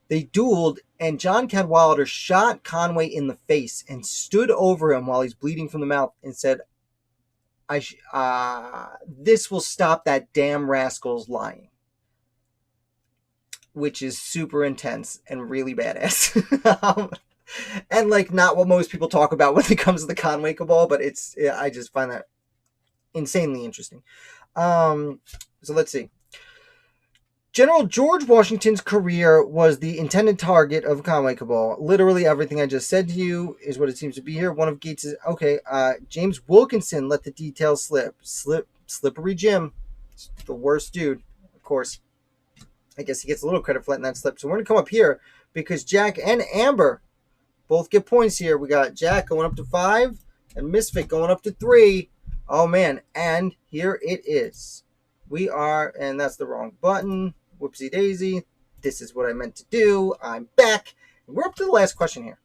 they dueled, and John Cadwallader shot Conway in the face and stood over him while he's bleeding from the mouth and said, this will stop that damn rascal's lying. Which is super intense and really badass. And not what most people talk about when it comes to the Conway Cabal, but I just find that insanely interesting. So let's see. General George Washington's career was the intended target of Conway Cabal. Literally everything I just said to you is what it seems to be here. One of Gates's James Wilkinson let the details slip. Slippery Jim. The worst dude, of course. I guess he gets a little credit for letting that slip. So we're gonna come up here because Jack and Amber both get points here. We got Jack going up to 5 and Misfit going up to 3. Oh man, and here it is. We are, and that's the wrong button. Whoopsie daisy. This is what I meant to do. I'm back. We're up to the last question here.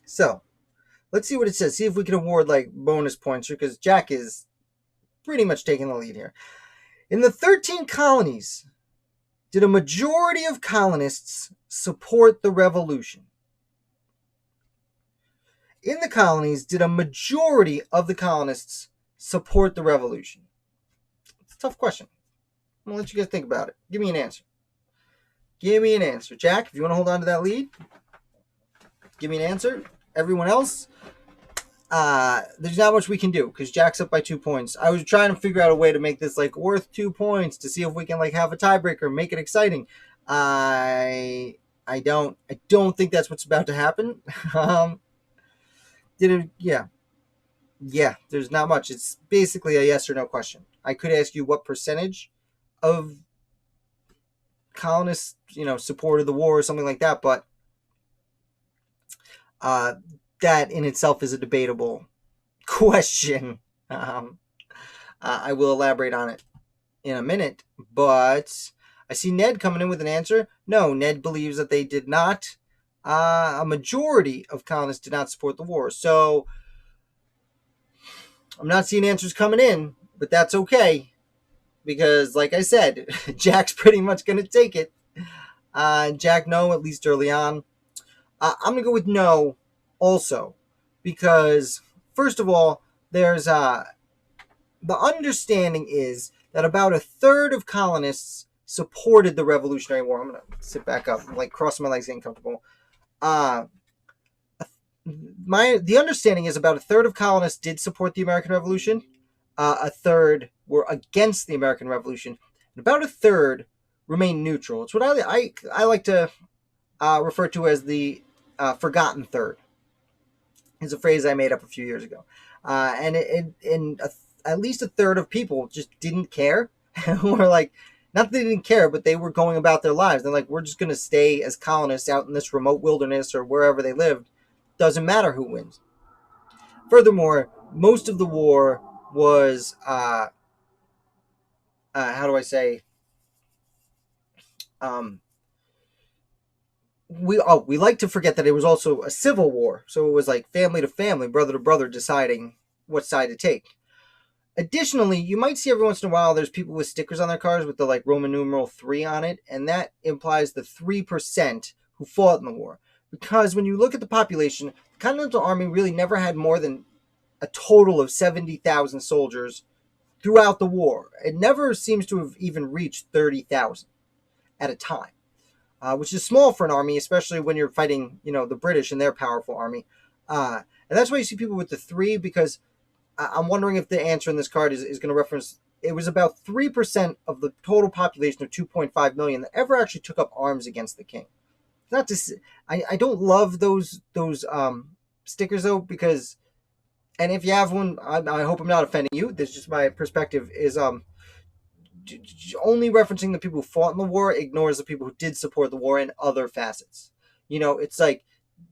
So, let's see what it says. See if we can award like bonus points here because Jack is pretty much taking the lead here. In the 13 colonies, did a majority of colonists support the revolution? In the colonies, did a majority of the colonists support the revolution? It's a tough question. I'm going to let you guys think about it. Give me an answer. Give me an answer. Jack, if you want to hold on to that lead, give me an answer. Everyone else, there's not much we can do because Jack's up by 2 points. I was trying to figure out a way to make this like worth 2 points to see if we can like have a tiebreaker, make it exciting. I don't think that's what's about to happen. Yeah, there's not much. It's basically a yes or no question. I could ask you what percentage of colonists, supported the war or something like that, but that in itself is a debatable question. I will elaborate on it in a minute, but I see Ned coming in with an answer. No, Ned believes that they did not. A majority of colonists did not support the war. So I'm not seeing answers coming in, but that's okay. Because, like I said, Jack's pretty much going to take it. Jack, no, at least early on. I'm going to go with no also. Because, first of all, there's the understanding is that about a third of colonists supported the Revolutionary War. I'm going to sit back up, like crossing my legs, getting comfortable. The understanding is about a third of colonists did support the American Revolution. A third were against the American Revolution, and about a third remained neutral. It's what I like to refer to as the forgotten third. It's a phrase I made up a few years ago, and at least a third of people just didn't care. Or like, not that they didn't care, but they were going about their lives. They're like, we're just going to stay as colonists out in this remote wilderness or wherever they lived. Doesn't matter who wins. Furthermore, most of the war was how do I say? We like to forget that it was also a civil war, so it was like family to family, brother to brother, deciding what side to take. Additionally, you might see every once in a while there's people with stickers on their cars with the like Roman numeral 3 on it, and that implies the 3% who fought in the war. Because when you look at the population, the Continental Army really never had more than a total of 70,000 soldiers throughout the war. It never seems to have even reached 30,000 at a time, which is small for an army, especially when you're fighting, the British and their powerful army. And that's why you see people with the 3, because I'm wondering if the answer in this card is going to reference, it was about 3% of the total population of 2.5 million that ever actually took up arms against the king. Not to, I don't love those stickers though, because, and if you have one, I hope I'm not offending you. This is just my perspective. Is only referencing the people who fought in the war ignores the people who did support the war in other facets. It's like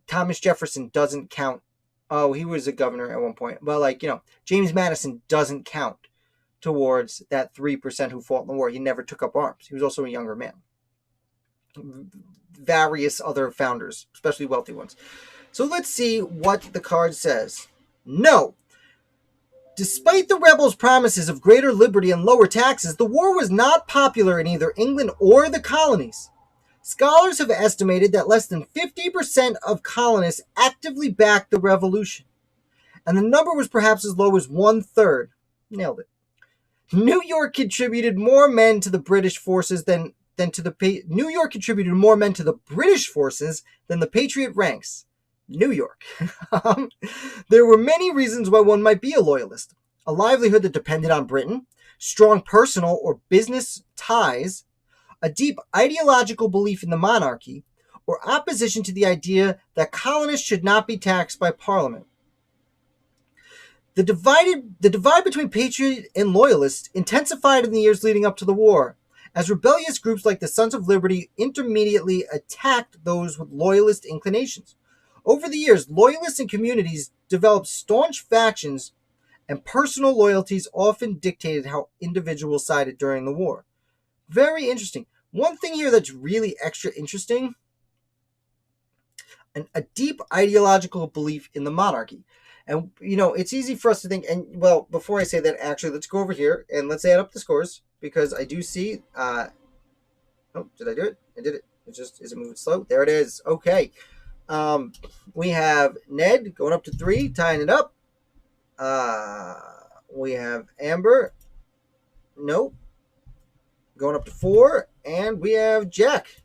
Thomas Jefferson doesn't count. Oh, he was a governor at one point, but James Madison doesn't count towards that 3% who fought in the war. He never took up arms. He was also a younger man. Various other founders, especially wealthy ones. So let's see what the card says. No. Despite the rebels' promises of greater liberty and lower taxes, the war was not popular in either England or the colonies. Scholars have estimated that less than 50% of colonists actively backed the revolution, and the number was perhaps as low as 1/3. Nailed it. New York contributed more men to the British forces than to the New York contributed more men to the British forces than the Patriot ranks. New York. There were many reasons why one might be a loyalist. a livelihood that depended on Britain, strong personal or business ties, a deep ideological belief in the monarchy, or opposition to the idea that colonists should not be taxed by Parliament. The divide between patriots and loyalists intensified in the years leading up to the war, as rebellious groups like the Sons of Liberty intermediately attacked those with loyalist inclinations. Over the years, loyalists and communities developed staunch factions, and personal loyalties often dictated how individuals sided during the war. Very interesting. One thing here that's really extra interesting, a deep ideological belief in the monarchy. And, it's easy for us to think, and, well, before I say that, actually, let's go over here and let's add up the scores, because I do see, oh, did I do it? I did it. Is it moving slow? There it is. Okay. We have Ned going up to 3, tying it up. We have Amber. Nope. Going up to 4. And we have Jack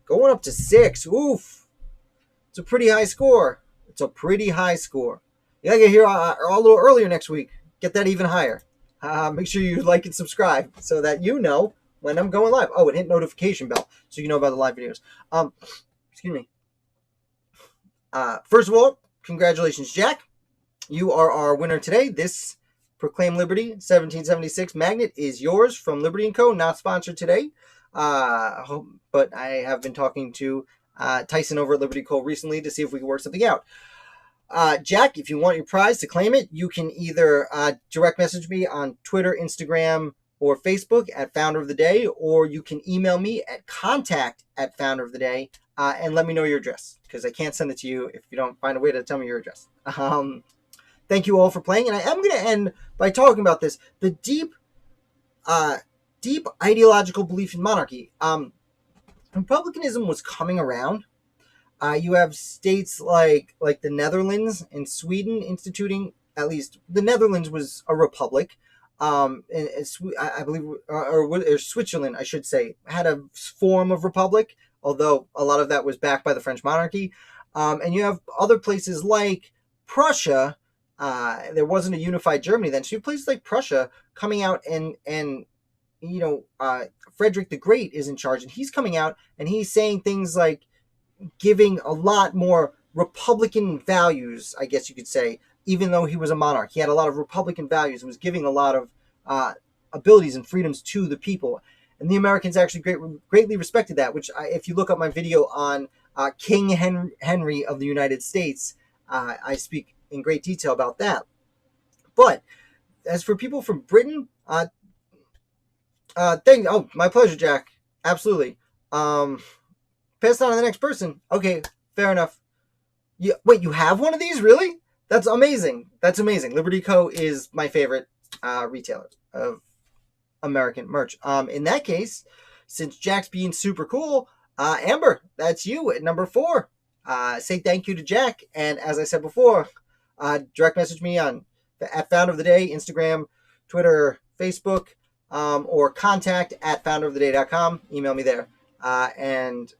going up to 6. Oof. It's a pretty high score. You gotta get here a little earlier next week. Get that even higher. Make sure you like and subscribe so that you know when I'm going live. Oh, and hit notification bell so you know about the live videos. Excuse me. First of all, congratulations, Jack. You are our winner today. This Proclaim Liberty 1776 magnet is yours from Liberty & Co. Not sponsored today, but I have been talking to Tyson over at Liberty Co. recently to see if we can work something out. Jack, if you want your prize to claim it, you can either direct message me on Twitter, Instagram, or Facebook at Founder of the Day, or you can email me at contact@Founder of the Day and let me know your address, because I can't send it to you if you don't find a way to tell me your address. Thank you all for playing, and I am going to end by talking about this, the deep ideological belief in monarchy. Republicanism was coming around. You have states like the Netherlands and Sweden instituting, at least the Netherlands was a republic. I believe, or Switzerland, I should say, had a form of republic, although a lot of that was backed by the French monarchy. And you have other places like Prussia. There wasn't a unified Germany then. So you have places like Prussia coming out and Frederick the Great is in charge, and he's coming out and he's saying things like giving a lot more Republican values, I guess you could say, even though he was a monarch. He had a lot of Republican values and was giving a lot of abilities and freedoms to the people. And the Americans actually greatly respected that, which if you look up my video on King Henry of the United States, I speak in great detail about that. But as for people from Britain, my pleasure, Jack. Absolutely. Pass it on to the next person. Okay, fair enough. Wait, you have one of these? Really? That's amazing. Liberty Co. is my favorite retailer of American merch. In that case, since Jack's being super cool, Amber, that's you at number 4. Say thank you to Jack. And as I said before, direct message me at Founder of the Day, Instagram, Twitter, Facebook, or contact@founderoftheday.com. Email me there. And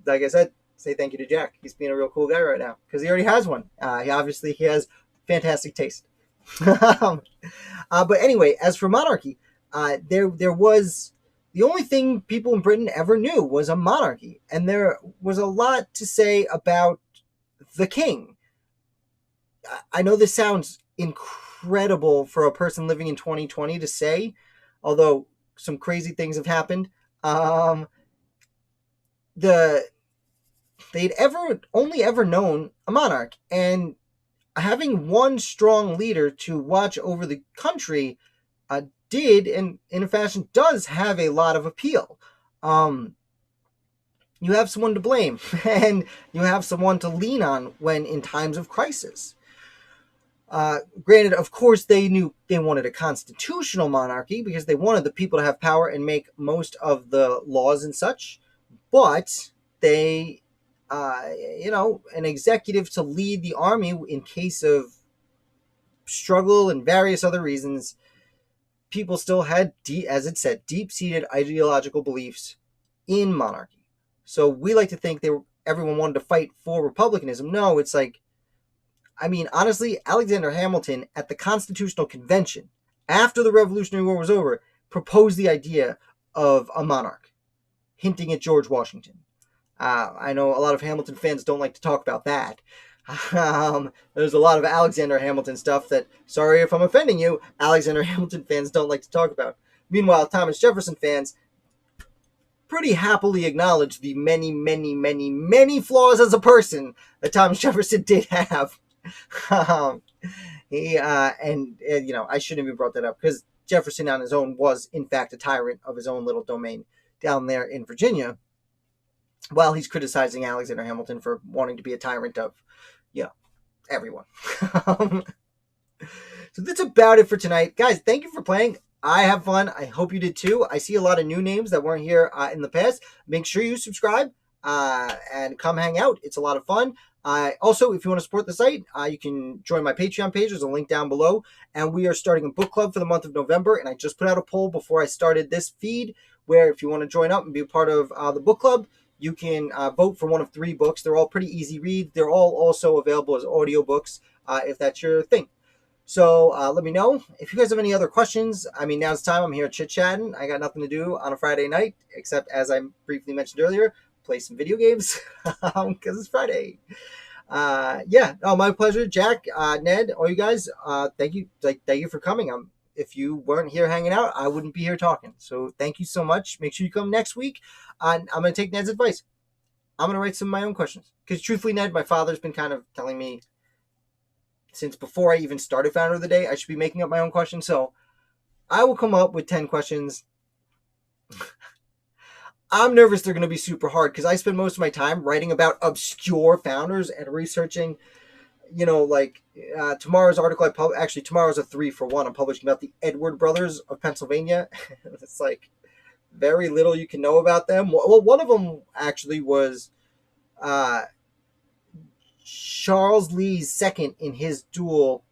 like I said, say thank you to Jack. He's being a real cool guy right now because he already has one. He has fantastic taste. But anyway, as for monarchy, there was the only thing people in Britain ever knew was a monarchy, and there was a lot to say about the king. I know this sounds incredible for a person living in 2020 to say, although some crazy things have happened. They'd only ever known a monarch, and having one strong leader to watch over the country did, and in a fashion does, have a lot of appeal. You have someone to blame, and you have someone to lean on when in times of crisis. Granted, of course, they knew they wanted a constitutional monarchy because they wanted the people to have power and make most of the laws and such. But they, an executive to lead the army in case of struggle and various other reasons, people still had, as it said, deep-seated ideological beliefs in monarchy. So we like to think everyone wanted to fight for republicanism. No, it's like, I mean, honestly, Alexander Hamilton at the Constitutional Convention, after the Revolutionary War was over, proposed the idea of a monarch, hinting at George Washington. I know a lot of Hamilton fans don't like to talk about that. There's a lot of Alexander Hamilton stuff that, sorry if I'm offending you, Alexander Hamilton fans don't like to talk about. Meanwhile, Thomas Jefferson fans pretty happily acknowledge the many, many, many, many flaws as a person that Thomas Jefferson did have. um, I shouldn't have brought that up because Jefferson on his own was, in fact, a tyrant of his own little domain down there in Virginia, while he's criticizing Alexander Hamilton for wanting to be a tyrant of, everyone. So that's about it for tonight. Guys, thank you for playing. I have fun. I hope you did too. I see a lot of new names that weren't here in the past. Make sure you subscribe and come hang out. It's a lot of fun. Also, if you want to support the site, you can join my Patreon page. There's a link down below. And we are starting a book club for the month of November. And I just put out a poll before I started this feed where if you want to join up and be a part of the book club, you can vote for one of 3 books. They're all pretty easy reads. They're all also available as audiobooks if that's your thing. So let me know. If you guys have any other questions, I mean, now's the time. I'm here chit-chatting. I got nothing to do on a Friday night, except, as I briefly mentioned earlier, play some video games because it's Friday. My pleasure. Jack, Ned, all you guys, thank you for coming. If you weren't here hanging out, I wouldn't be here talking. So thank you so much. Make sure you come next week. I'm going to take Ned's advice. I'm going to write some of my own questions. Because truthfully, Ned, my father's been kind of telling me since before I even started Founder of the Day, I should be making up my own questions. So I will come up with 10 questions. I'm nervous they're going to be super hard because I spend most of my time writing about obscure founders and researching, tomorrow's article tomorrow's a 3-for-1. I'm publishing about the Edward brothers of Pennsylvania. It's like very little you can know about them. Well, one of them actually was Charles Lee's second in his duel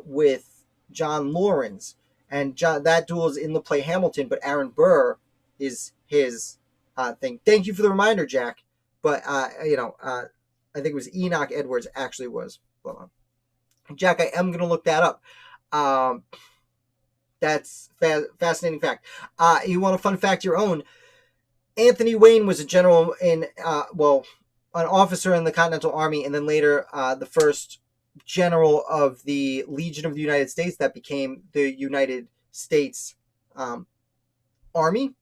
with John Lawrence, and that duel is in the play Hamilton, but Aaron Burr is his thing. Thank you for the reminder, Jack. But I think it was Enoch Edwards actually was. Hold on. Jack, I am going to look that up. That's fascinating fact. You want a fun fact your own? Anthony Wayne was a general in an officer in the Continental Army, and then later the first general of the Legion of the United States that became the United States Army.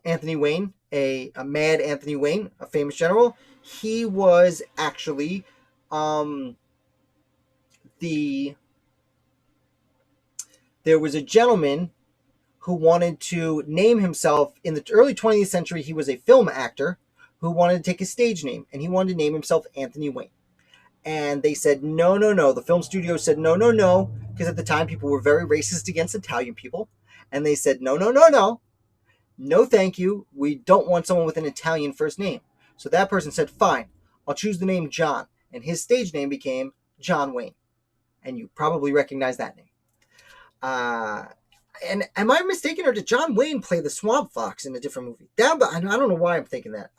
Anthony Wayne, a mad Anthony Wayne, a famous general. He was actually there was a gentleman who wanted to name himself in the early 20th century. He was a film actor who wanted to take a stage name, and he wanted to name himself Anthony Wayne. And they said, no. The film studio said, no, because at the time people were very racist against Italian people. And they said, no, thank you. We don't want someone with an Italian first name. So that person said, fine, I'll choose the name John. And his stage name became John Wayne. And you probably recognize that name. And am I mistaken, or did John Wayne play the Swamp Fox in a different movie? I don't know why I'm thinking that.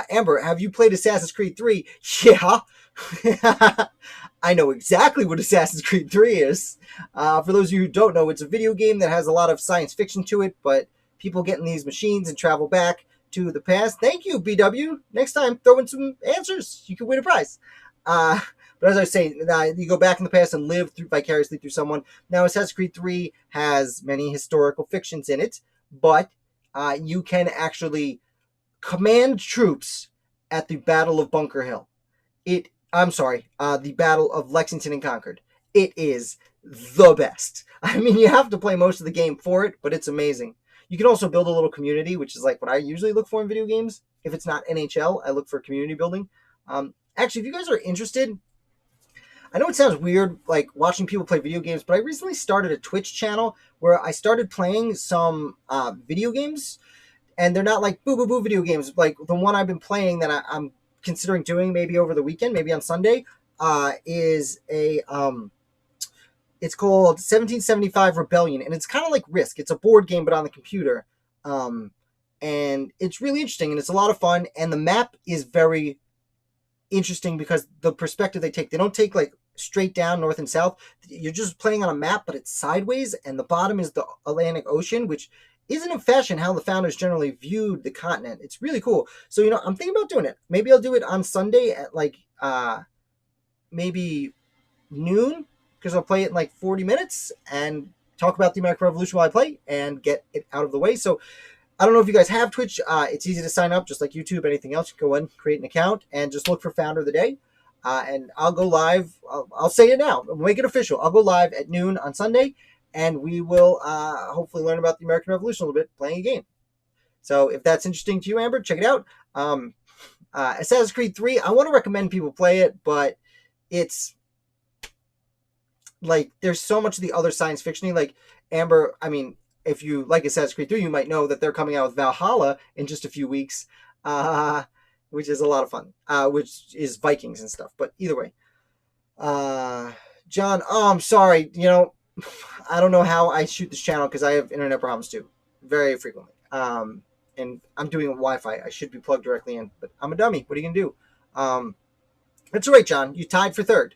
Amber, have you played Assassin's Creed 3? Yeah. I know exactly what Assassin's Creed 3 is. For those of you who don't know, it's a video game that has a lot of science fiction to it, but people get in these machines and travel back to the past. Thank you, BW. Next time, throw in some answers. You can win a prize. But as I was saying, you go back in the past and live vicariously through someone. Now, Assassin's Creed 3 has many historical fictions in it, but you can actually command troops at the Battle of Bunker Hill. The Battle of Lexington and Concord. It is the best. I mean, you have to play most of the game for it, but it's amazing. You can also build a little community, which is like what I usually look for in video games. If it's not NHL, I look for community building. Actually, if you guys are interested, I know it sounds weird, like watching people play video games, but I recently started a Twitch channel where I started playing some video games, and they're not like boo video games. Like the one I've been playing that I'm considering doing maybe over the weekend, maybe on Sunday, is it's called 1775 Rebellion, and it's kind of like Risk. It's a board game, but on the computer, and it's really interesting, and it's a lot of fun, and the map is very interesting because the perspective they don't take like straight down north and south. You're just playing on a map, but it's sideways, and the bottom is the Atlantic Ocean, which isn't in fashion how the founders generally viewed the continent. It's really cool. So, I'm thinking about doing it. Maybe I'll do it on Sunday at like maybe noon, because I'll play it in like 40 minutes and talk about the American Revolution while I play and get it out of the way. So I don't know if you guys have Twitch. It's easy to sign up, just like YouTube, anything else. You can go in, create an account, and just look for Founder of the Day. And I'll go live. I'll say it now. I'll make it official. I'll go live at noon on Sunday, and we will hopefully learn about the American Revolution a little bit, playing a game. So if that's interesting to you, Amber, check it out. Assassin's Creed 3, I want to recommend people play it, but it's like there's so much of the other science fiction-y. Like, Amber, I mean, if you like Assassin's Creed 3, you might know that they're coming out with Valhalla in just a few weeks, which is a lot of fun, which is Vikings and stuff. But either way, John, I'm sorry. I don't know how I shoot this channel because I have internet problems too, very frequently. And I'm doing Wi-Fi. I should be plugged directly in, but I'm a dummy. What are you going to do? That's all right, John. You tied for third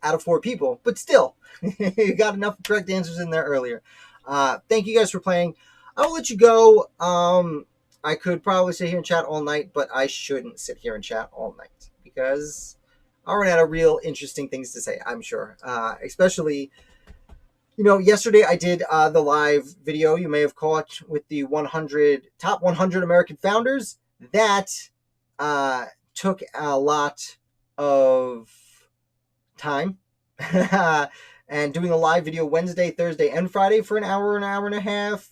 out of 4 people, but still, you got enough correct answers in there earlier. Thank you guys for playing. I'll let you go. I could probably sit here and chat all night, but I shouldn't sit here and chat all night because I'll run out of real interesting things to say, I'm sure. Especially, yesterday I did the live video you may have caught with the top 100 American founders. That took a lot of time. And doing a live video Wednesday, Thursday, and Friday for an hour and a half,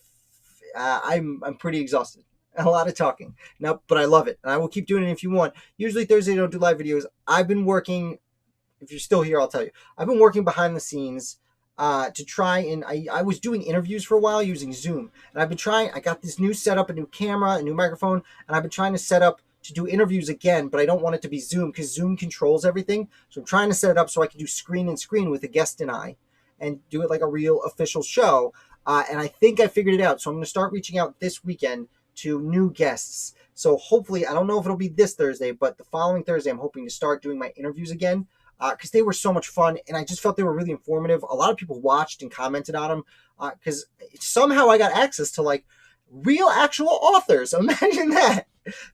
I'm pretty exhausted. A lot of talking. No, but I love it, and I will keep doing it if you want. Usually Thursday I don't do live videos. I've been working. If you're still here, I'll tell you. I've been working behind the scenes to try, and I was doing interviews for a while using Zoom, and I've been trying. I got this new setup, a new camera, a new microphone, and I've been trying to set up to do interviews again, but I don't want it to be Zoom because Zoom controls everything. So I'm trying to set it up so I can do screen with a guest and I, and do it like a real official show. And I think I figured it out. So I'm going to start reaching out this weekend to new guests. So hopefully, I don't know if it'll be this Thursday, but the following Thursday, I'm hoping to start doing my interviews again because they were so much fun, and I just felt they were really informative. A lot of people watched and commented on them because somehow I got access to like real actual authors. Imagine that.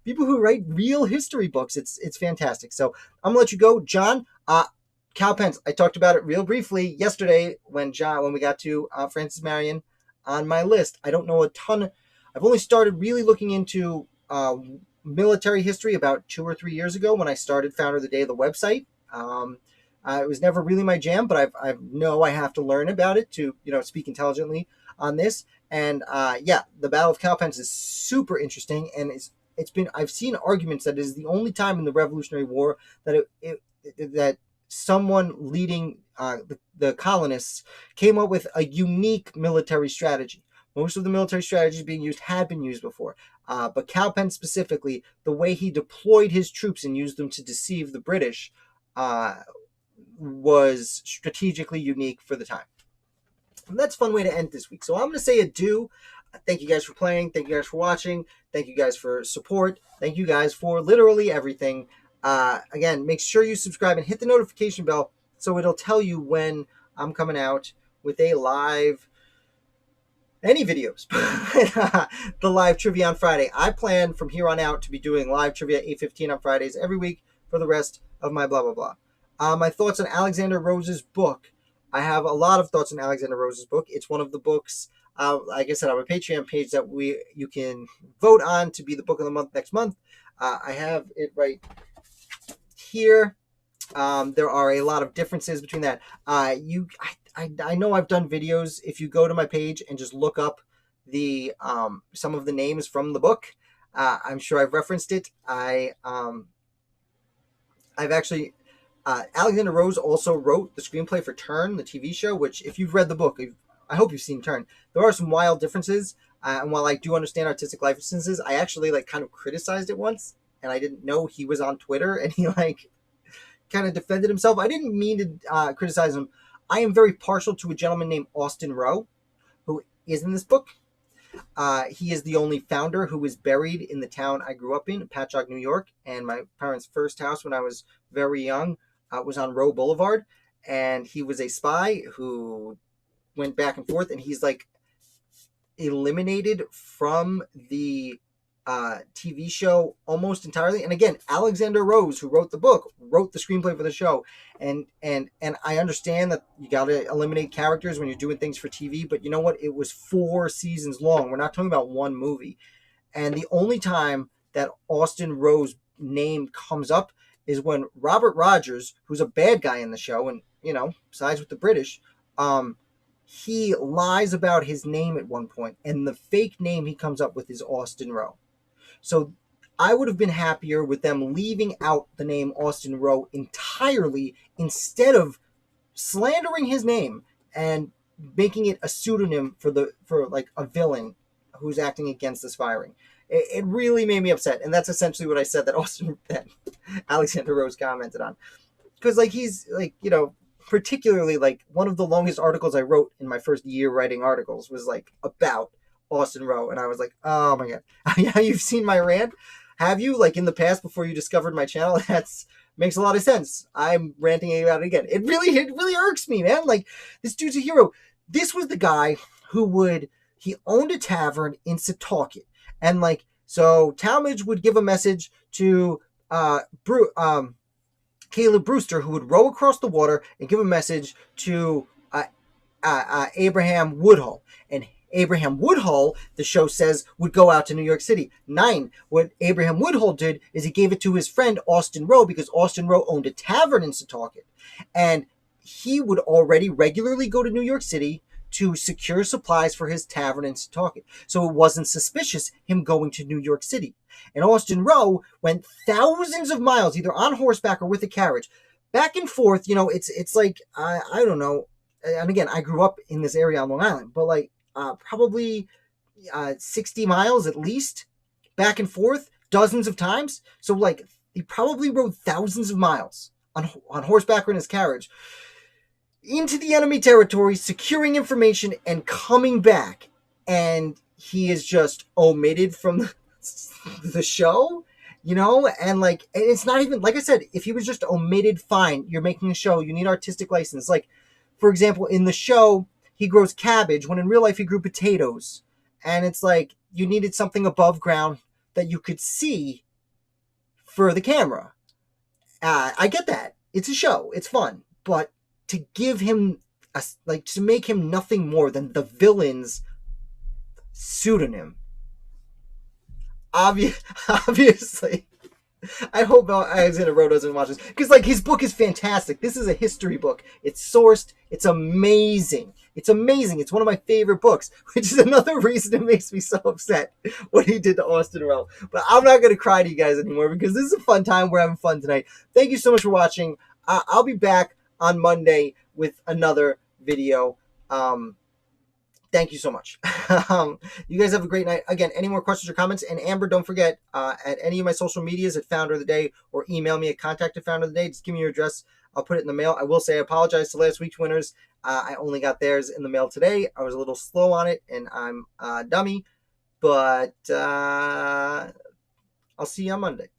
People who write real history books. It's fantastic. So I'm gonna let you go, John. Cal Pence. I talked about it real briefly yesterday when we got to Francis Marion on my list. I don't know a ton. I've only started really looking into military history about 2 or 3 years ago when I started Founder of the Day, the website. It was never really my jam, but I know I have to learn about it to speak intelligently on this. And the Battle of Cowpens is super interesting, and I've seen arguments that it is the only time in the Revolutionary War that that someone leading the colonists came up with a unique military strategy. Most of the military strategies being used had been used before, but Cowpen specifically, the way he deployed his troops and used them to deceive the British was strategically unique for the time. And that's a fun way to end this week. So I'm going to say adieu. Thank you guys for playing. Thank you guys for watching. Thank you guys for support. Thank you guys for literally everything. Again, make sure you subscribe and hit the notification bell so it'll tell you when I'm coming out with a live, any videos. The live trivia on Friday. I plan from here on out to be doing live trivia at 8:15 on Fridays every week for the rest of my blah, blah, blah. My thoughts on Alexander Rose's book. I have a lot of thoughts on Alexander Rose's book. It's one of the books, like I said, on my Patreon page that you can vote on to be the book of the month next month. I have it right here. There are a lot of differences between that. I know I've done videos. If you go to my page and just look up the some of the names from the book, I'm sure I've referenced it. I've actually. Alexander Rose also wrote the screenplay for Turn, the TV show, which, if you've read the book, I hope you've seen Turn. There are some wild differences, and while I do understand artistic licenses, I actually kind of criticized it once, and I didn't know he was on Twitter, and he kind of defended himself. I didn't mean to criticize him. I am very partial to a gentleman named Austin Rowe, who is in this book. He is the only founder who is buried in the town I grew up in, Patchogue, New York. And my parents' first house when I was very young was on Roe Boulevard. And he was a spy who went back and forth. And he's like eliminated from the TV show almost entirely. And again, Alexander Rose, who wrote the book, wrote the screenplay for the show. And I understand that you got to eliminate characters when you're doing things for TV, but you know what? It was 4 seasons long. We're not talking about one movie. And the only time that Austin Rowe's name comes up is when Robert Rogers, who's a bad guy in the show, and sides with the British, he lies about his name at one point, and the fake name he comes up with is Austin Rowe. So I would have been happier with them leaving out the name Austin Rowe entirely instead of slandering his name and making it a pseudonym for like a villain who's acting against this firing. It really made me upset, and that's essentially what I said that Alexander Rose commented on, because like he's like particularly like one of the longest articles I wrote in my first year writing articles was like about Austin Rowe, and I was like, oh my god, yeah, you've seen my rant, have you? Like in the past before you discovered my channel? That's makes a lot of sense. I'm ranting about it again. It really irks me, man. Like this dude's a hero. This was the guy he owned a tavern in Setauket, and like so Talmadge would give a message to Caleb Brewster, who would row across the water and give a message to Abraham Woodhull. And Abraham Woodhull, the show says, would go out to New York City. 9. What Abraham Woodhull did is he gave it to his friend Austin Rowe, because Austin Rowe owned a tavern in Setauket. And he would already regularly go to New York City to secure supplies for his tavern in Setauket. So it wasn't suspicious him going to New York City. And Austin Rowe went thousands of miles, either on horseback or with a carriage, back and forth. It's like, I don't know. And again, I grew up in this area on Long Island, but like probably 60 miles at least, back and forth dozens of times. So like he probably rode thousands of miles on horseback or in his carriage into the enemy territory, securing information and coming back. And he is just omitted from the show, and like it's not even, like I said, if he was just omitted, fine, you're making a show, you need artistic license. Like for example, in the show he grows cabbage when in real life he grew potatoes, and it's like you needed something above ground that you could see for the camera. I get that, it's a show, it's fun, but to give him to make him nothing more than the villain's pseudonym, obviously, I hope Alexander Rowe doesn't watch this, because like his book is fantastic. This is a history book. It's sourced. It's amazing. It's amazing. It's one of my favorite books, which is another reason it makes me so upset what he did to Austin Rowe. But I'm not going to cry to you guys anymore, because this is a fun time. We're having fun tonight. Thank you so much for watching. I'll be back on Monday with another video. Thank you so much. You guys have a great night. Again, any more questions or comments? And Amber, don't forget, at any of my social medias at Founder of the Day, or email me at contact@founderoftheday. Just give me your address. I'll put it in the mail. I will say I apologize to last week's winners. I only got theirs in the mail today. I was a little slow on it, and I'm a dummy. But I'll see you on Monday.